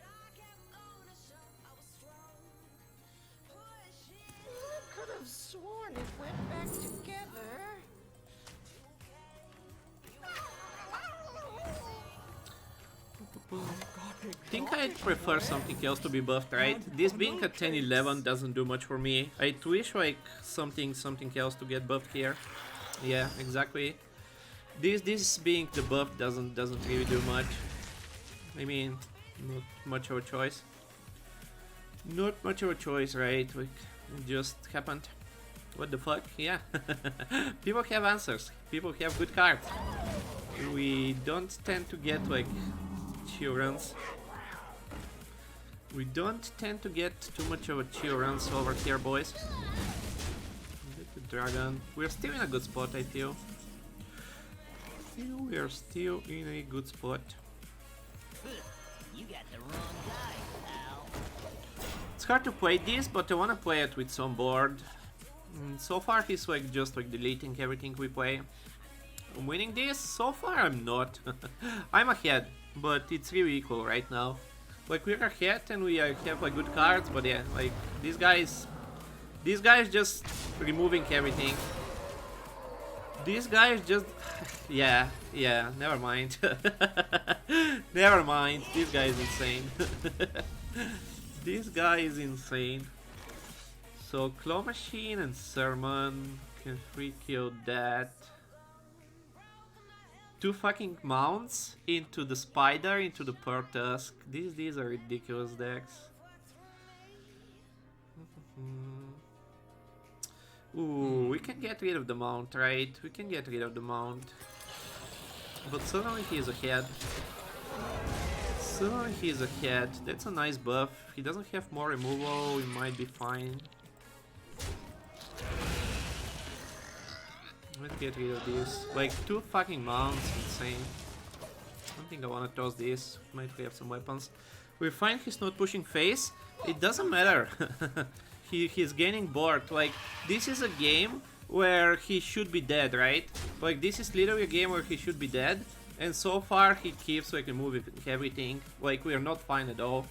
could have sworn it went back together. I think I'd prefer something else to be buffed, right? This being at 10-11 doesn't do much for me. I'd wish like something else to get buffed here. Yeah, exactly. This being the buff doesn't really do much. I mean, not much of a choice. Not much of a choice, right? Like, it just happened. What the fuck? Yeah. People have answers. People have good cards. We don't tend to get like chill runs. We don't tend to get too much of a chill runs over here, boys. Get the dragon. We're still in a good spot, I feel. We are still in a good spot. You got the wrong guy, pal. It's hard to play this, but I want to play it with some board. So far he's like just like deleting everything we play. I'm winning this? So far I'm not. I'm ahead, but it's really equal right now. Like we're ahead and we have like good cards, but yeah, like these guys just removing everything. These guys just yeah, never mind. Never mind, this guy is insane. This guy is insane. So Claw Machine and Sermon can free kill that. 2 fucking mounts into the spider, into the Pertusk. These are ridiculous decks. Ooh, we can get rid of the mount, right? We can get rid of the mount. But suddenly he is ahead. Suddenly he is ahead. That's a nice buff. He doesn't have more removal, we might be fine. Let's get rid of this. Like 2 fucking mounts, insane. I don't think I wanna toss this. Might have some weapons. We find he's not pushing face. It doesn't matter. He's gaining board. Like this is a game where he should be dead, right? Like this is literally a game where he should be dead. And so far he keeps like removing everything. Like we are not fine at all.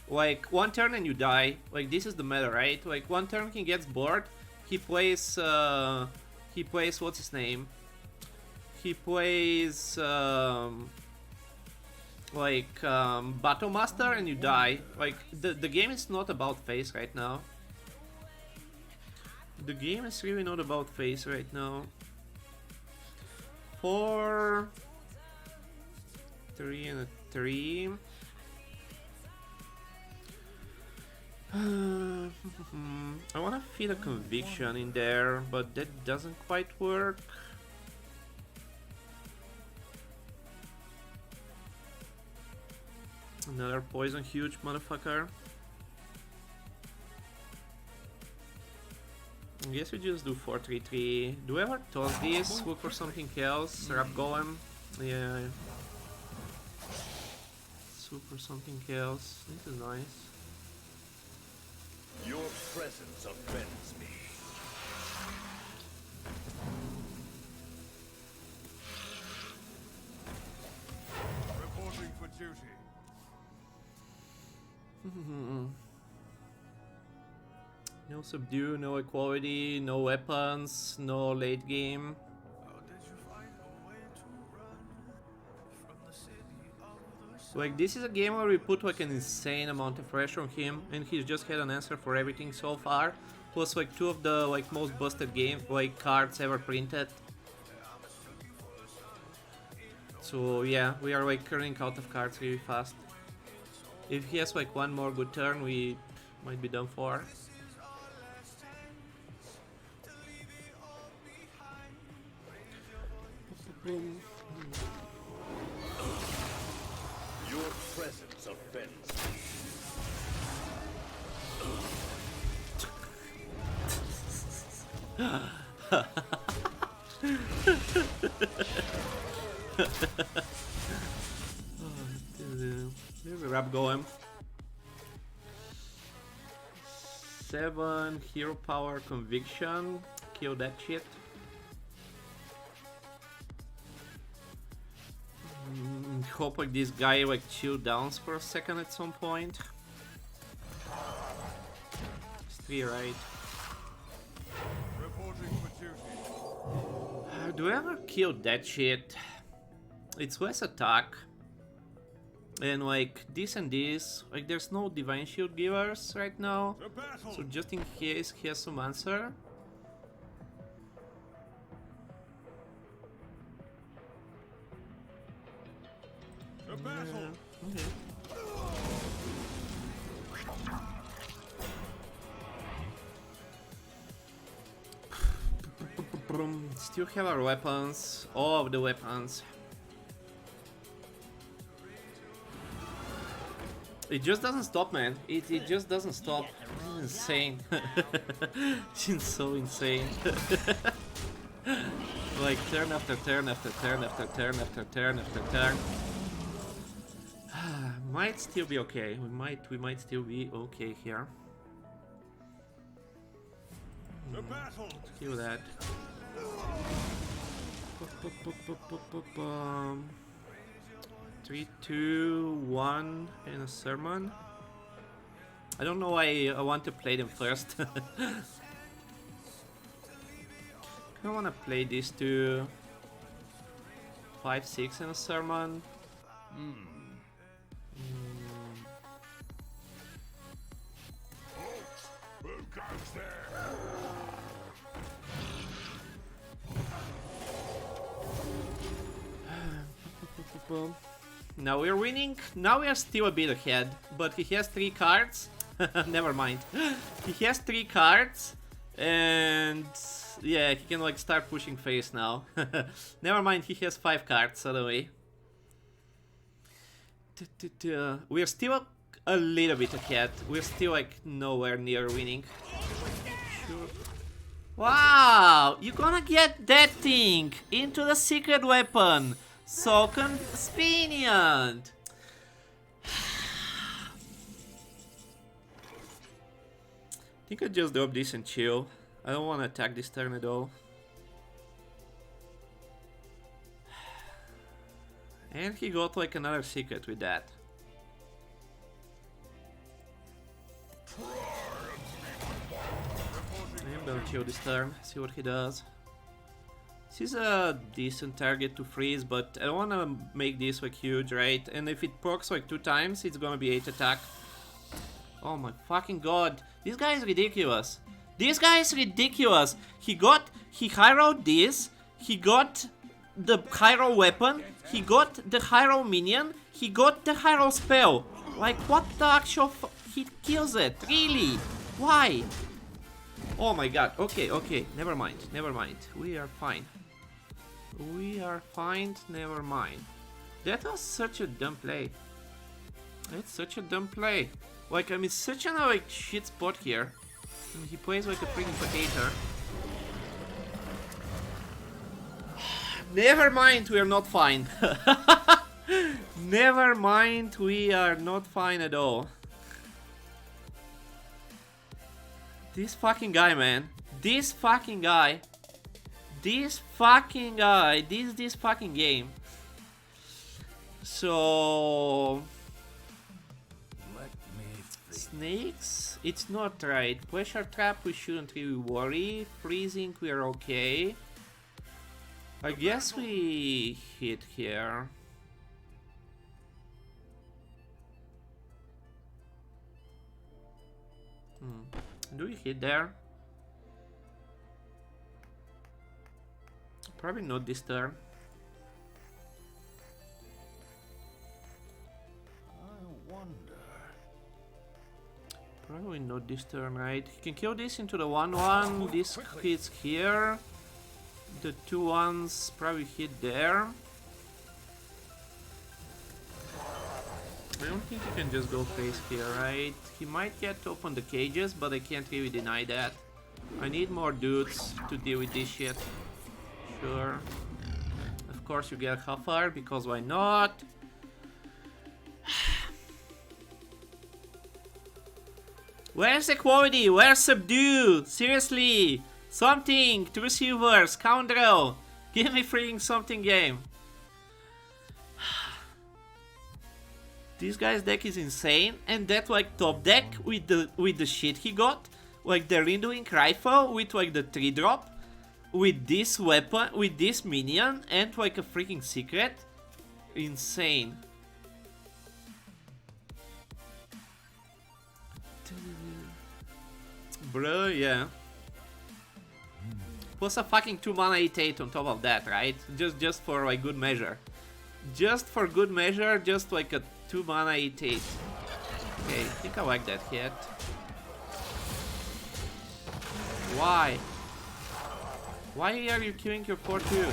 Like 1 turn and you die. Like this is the meta, right? Like 1 turn he gets bored. He plays what's his name? He plays Battle Master and you die. Like the game is not about face right now. The game is really not about face right now. 4, 3 and a 3. I want to feed a conviction in there, but that doesn't quite work. Another poison, huge motherfucker. I guess we just do 4-3-3. Do we ever toss this? Look for something else? Rap Golem? Yeah. Let's look for something else. This is nice. Your presence offends me. duty. No subdue, no equality, no weapons, no late game. How did you find a way to run from the city of the sun? Like, this is a game where we put like an insane amount of pressure on him, and he's just had an answer for everything so far. Plus like 2 of the like most busted game like cards ever printed. So yeah, we are like running out of cards really fast. If he has like one more good turn, we might be done for. Your presence offends me. There's a rap golem. 7 hero power conviction. Kill that shit. Hope like this guy like chill downs for a second at some point. It's 3, right? Reporting for duty. Do I ever kill that shit? It's less attack. And like this and this, like there's no divine shield givers right now. To battle. So just in case he has some answer. To battle. Okay. Still have our weapons, all of the weapons. It just doesn't stop, man. It just doesn't stop. It's insane. It's so insane. Like turn after turn after turn after turn after turn after turn. Might still be okay. We might still be okay here. To battle. Kill that. 3, 2, 1 in a sermon. I don't know why I want to play them first. I want to play these two. 5, 6 in a sermon. Who comes there? Now we're winning. Now we are still a bit ahead, but he has 3 cards. Never mind. He has 3 cards, and yeah, he can like start pushing face now. Never mind, he has 5 cards suddenly. We are still a little bit ahead. We're still like nowhere near winning. Sure. Wow, you're gonna get that thing into the secret weapon. So convenient. I think I just drop this and chill. I don't want to attack this turn at all. And he got like another secret with that. I'm gonna chill this turn, see what he does. This is a decent target to freeze, but I don't want to make this like huge, right? And if it procs like 2 times, it's gonna be 8 attack. Oh my fucking god. This guy is ridiculous. This guy is ridiculous. He highrolled this. He got the high-roll weapon. He got the high-roll minion. He got the high-roll spell. Like, what the actual he kills it. Really? Why? Oh my god. Okay, okay. Never mind. Never mind. We are fine. We are fine. Never mind. That was such a dumb play. That's such a dumb play. Like, I'm in such a like shit spot here. And he plays like a freaking potato. Never mind, we are not fine. Never mind, we are not fine at all. This fucking guy, man. This fucking guy. This fucking guy. This fucking game. So Snakes? It's not right. Pressure trap, we shouldn't really worry. Freezing, we are okay. I guess we hit here. Do we hit there? Probably not this turn. I wonder. Probably not this turn, right? He can kill this into the 1-1. This hits here. The 2-1s probably hit there. I don't think he can just go face here, right? He might get to open the cages, but I can't really deny that. I need more dudes to deal with this shit. Sure. Of course you get Huffer, because why not? Where's equality? Where's subdue? Seriously! Something! 2 silvers! Scoundrel! Give me freaking something, game! This guy's deck is insane, and that like top deck with the shit he got, like the Rinduin rifle with like the 3-drop, with this weapon, with this minion, and like a freaking secret, insane. Bro, yeah. Plus a fucking 2 mana 8/8 on top of that, right? Just for like good measure. Just for good measure, just like a 2 mana 8/8. Okay, I think I like that hit. Why? Why are you killing your 4-2?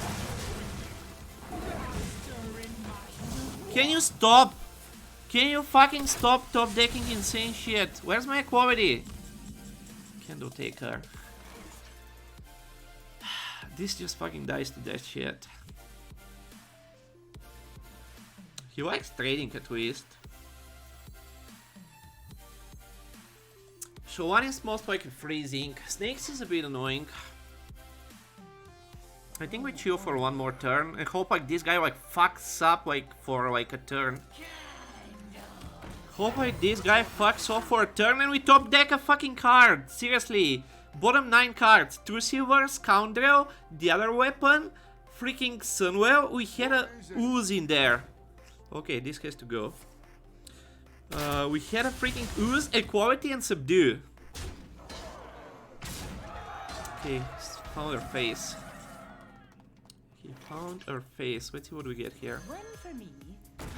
Can you stop? Can you fucking stop top decking insane shit? Where's my equality? Candle taker. This just fucking dies to that shit. He likes trading at least. So one is most likely freezing. Snakes is a bit annoying. I think we chill for one more turn and hope like this guy like fucks up like for like a turn. Hope like this guy fucks off for a turn and we top deck a fucking card. Seriously. Bottom 9 cards. 2 silvers, Scoundrel, the other weapon, freaking Sunwell. We had a ooze in there. Okay, this has to go. We had a freaking ooze, equality, and subdue. Okay, found our face. He found our face. Let's see what we get here. Run for me. Run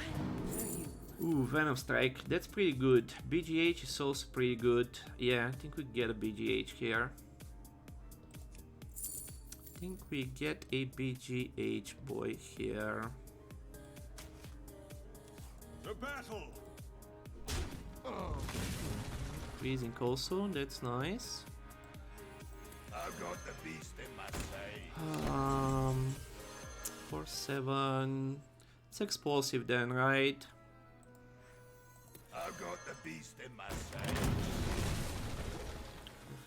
for you. Ooh, Venom Strike. That's pretty good. BGH is also pretty good. Yeah, I think we get a BGH here. I think we get a BGH boy here. The battle. Freezing also, that's nice. I've got the beast in my sight. 4-7. It's explosive then, right? I've got the beast in my sight.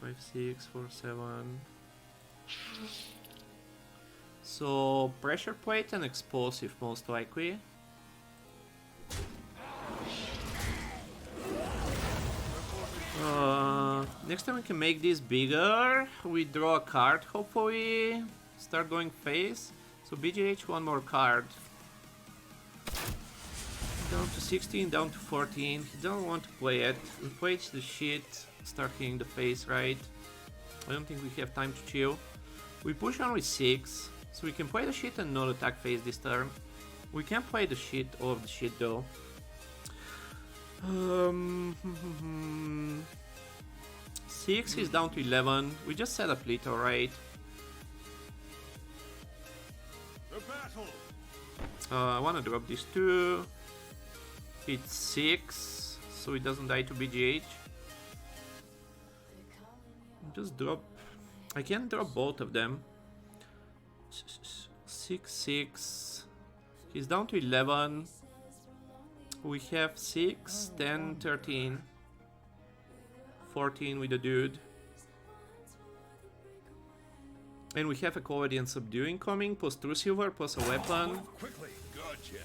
4-5-6, 4-7. So pressure plate and explosive most likely. Next time we can make this bigger. We draw a card, hopefully. Start going face. So BGH one more card. Down to 16, down to 14. He doesn't want to play it. We play the shit. Start hitting the face, right? I don't think we have time to chill. We push on with 6. So we can play the shit and not attack face this turn. We can play the shit, all of the shit though. 6 is down to 11. We just set up little, right? The battle. I wanna drop these 2. It's 6, so it doesn't die to BGH. Just drop. I can drop both of them. 6, 6. He's down to 11. We have 6, 10, 13. 14 with the dude. And we have equality and subduing coming, plus 2 silver, plus a weapon. Quickly. Gotcha.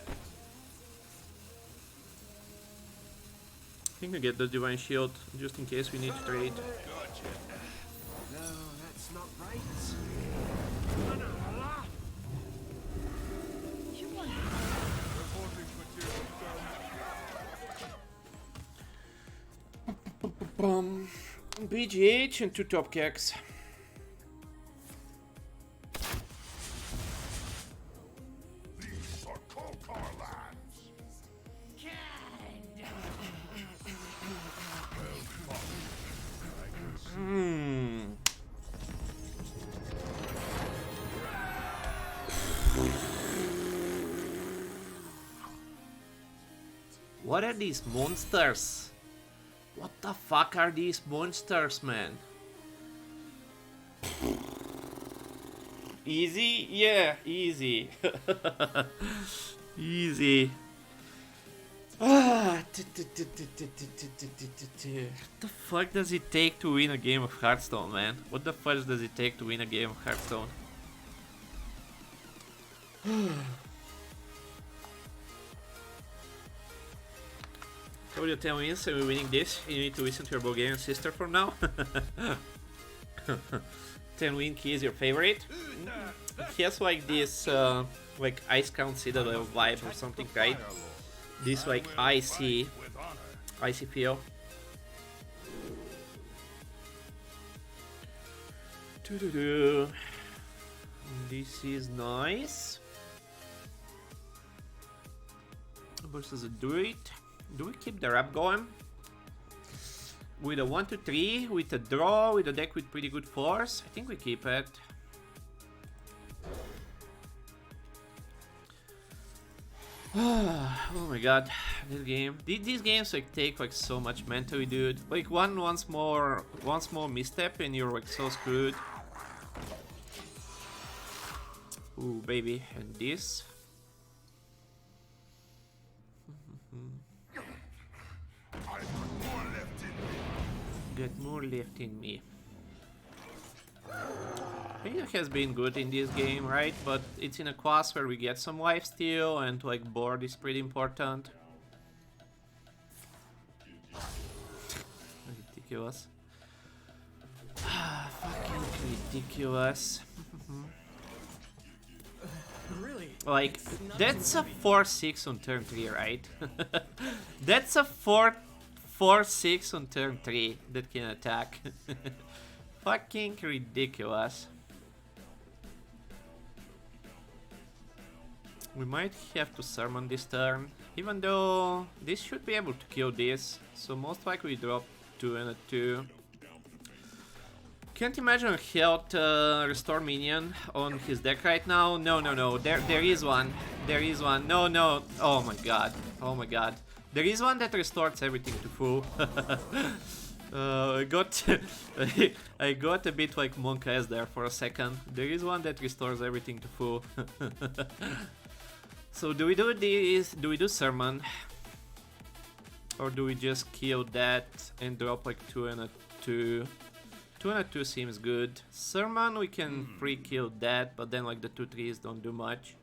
think I get the Divine Shield just in case we need to trade. No, that's not right. BGH and 2 top kicks. These are Kokar lands. What are these monsters? What the fuck are these monsters, man? Easy? Yeah, easy. Easy. What the fuck does it take to win a game of Hearthstone, man? What the fuck does it take to win a game of Hearthstone? Told you 10 wins and we're winning this. You need to listen to your Bulgarian sister from now. 10 win key is your favorite. He has like this like Ice Crown Citadel vibe or something, right? This like icy feel. This is nice. Versus a Druid. Do we keep the rap going? With a 1-2-3, with a draw, with a deck with pretty good force? I think we keep it. Oh my god, this game. These games like take like so much mentally, dude. Like one small misstep and you're like so screwed. Ooh baby, and this. Get more left in me. It has been good in this game, right? But it's in a class where we get some lifesteal and like board is pretty important. Ridiculous. Fucking ridiculous. Really? Like, that's a 4-6 on turn 3, right? That's a 4-6 on turn 3 that can attack. Fucking ridiculous. We might have to summon this turn, even though this should be able to kill this, so most likely we drop 2 and a 2. Can't imagine a health restore minion on his deck right now. No, there is one. There is one. No, oh my god, there is one that restores everything to full. I got a bit like Monk S there for a second. There is one that restores everything to full. So do we do this? Do we do summon? Or do we just kill that and drop like 2 and a 2? 2 and a 2 seems good. Summon we can free kill that, but then like the 2-3s don't do much.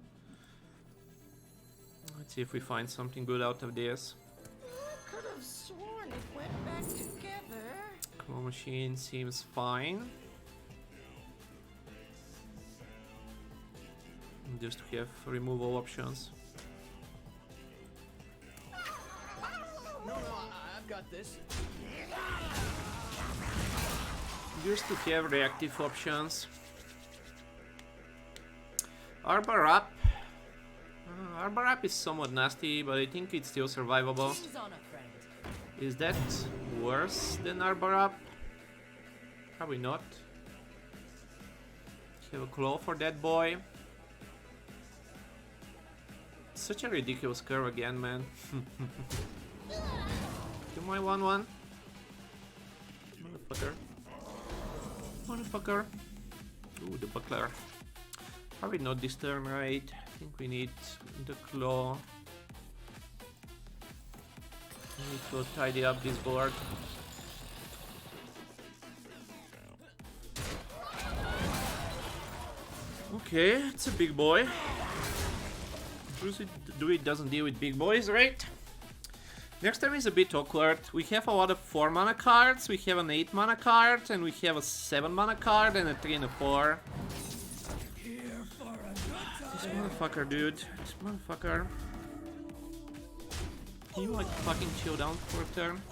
Let's see if we find something good out of this. I could have sworn it went back together. Claw machine seems fine. Just to have removal options. No, I've got this. Just to have reactive options. Arbor up. Arbor up is somewhat nasty, but I think it's still survivable. Game's on a friend. Is that worse than Arbor up? Probably not. Have a claw for that boy. Such a ridiculous curve again, man. Do my 1-1. Motherfucker. Ooh, the buckler. Probably not this turn, right? I think we need the claw. We need to tidy up this board. Okay, it's a big boy. Druid doesn't deal with big boys, right? Next turn is a bit awkward. We have a lot of 4 mana cards, we have an 8 mana card, and we have a 7 mana card, and a 3 and a 4. This motherfucker, dude. This motherfucker. Can you like fucking chill down for a turn?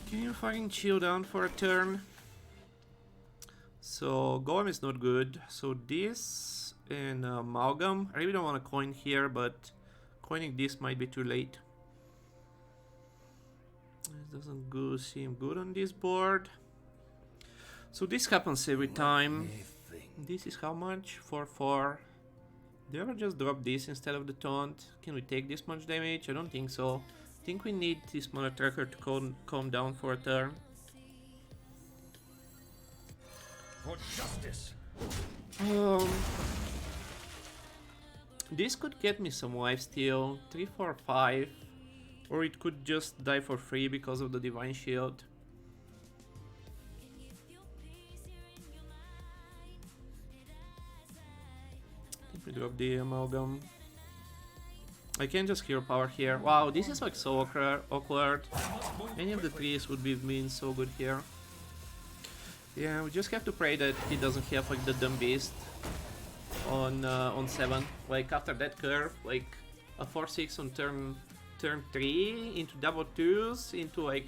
Can you fucking chill down for a turn? So Golem is not good. So this and Amalgam. I really don't want to coin here, but coining this might be too late. It doesn't go seem good on this board. So this happens every time. This is how much? 4/4. Do you ever just drop this instead of the taunt? Can we take this much damage? I don't think so. I think we need this mana tracker to calm down for a turn. For justice. This could get me some lifesteal. 3, 4, 5. Or it could just die for free because of the Divine Shield. We drop the Amalgam. I can just hero power here. Wow, this is like so awkward. Any of the trees would be mean so good here. Yeah, we just have to pray that he doesn't have like the dumb beast on 7. Like after that curve, like a 4/6 on turn 3 into double 2s into like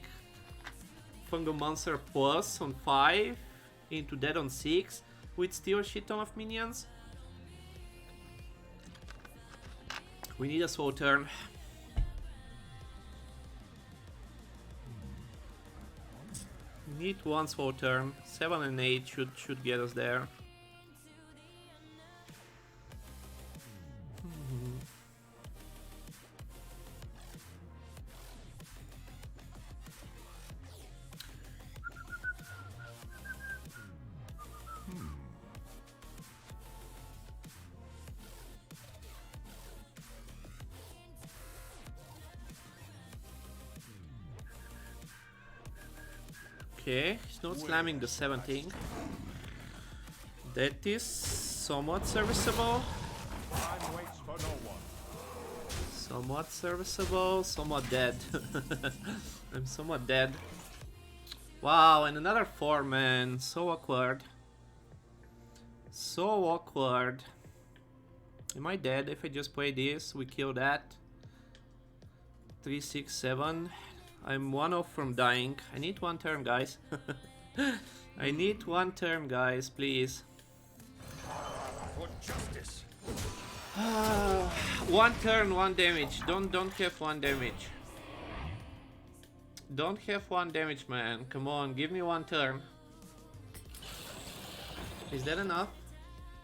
Fungal Monster plus on 5 into dead on 6 with still a shit ton of minions. We need a slow turn. We need one slow turn. 7 and 8 should get us there. Okay, he's not slamming the 17. That is somewhat serviceable. Time waits for no one. Somewhat serviceable, somewhat dead. I'm somewhat dead. Wow, and another 4, man. So awkward. So awkward. Am I dead if I just play this? We kill that. 3, 6, 7. I'm 1 off from dying. I need 1 turn, guys. I need 1 turn, guys, please. For justice. 1 turn, 1 damage. Don't have 1 damage. Don't have 1 damage, man. Come on, give me 1 turn. Is that enough?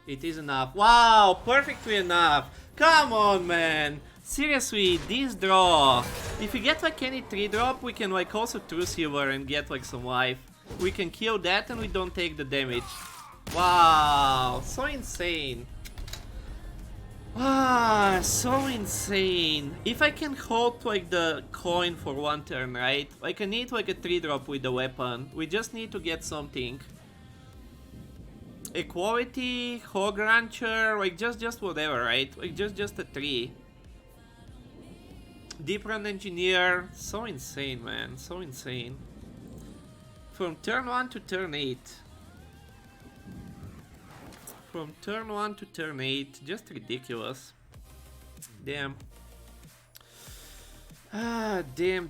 It is enough. Wow, perfectly enough. Come on, man. Seriously, this draw. If we get like any 3 drop, we can like also 2 silver and get like some life. We can kill that and we don't take the damage. Wow, so insane. Ah, so insane. If I can hold like the coin for 1 turn, right? Like I need like a 3 drop with the weapon. We just need to get something. Equality, Hog Rancher, like just whatever, right? Like just a 3. Deep Run Engineer, so insane, man, so insane. From turn 1 to turn 8. From turn 1 to turn 8, just ridiculous. Damn. Ah, damn.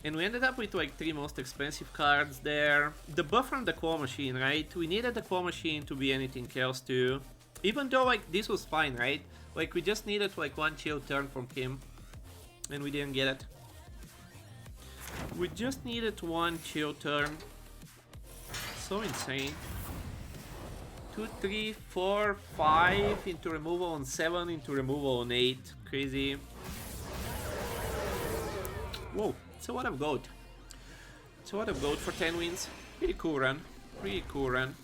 And we ended up with like 3 most expensive cards there. The buff from the claw machine, right? We needed the claw machine to be anything else too. Even though like this was fine, right? Like we just needed like 1 chill turn from him. And we didn't get it. We just needed 1 chill turn. So insane. 2, 3, 4, 5 into removal on 7, into removal on 8. Crazy. Whoa, it's a lot of gold. It's a lot of gold for 10 wins. Pretty cool run. Pretty cool run.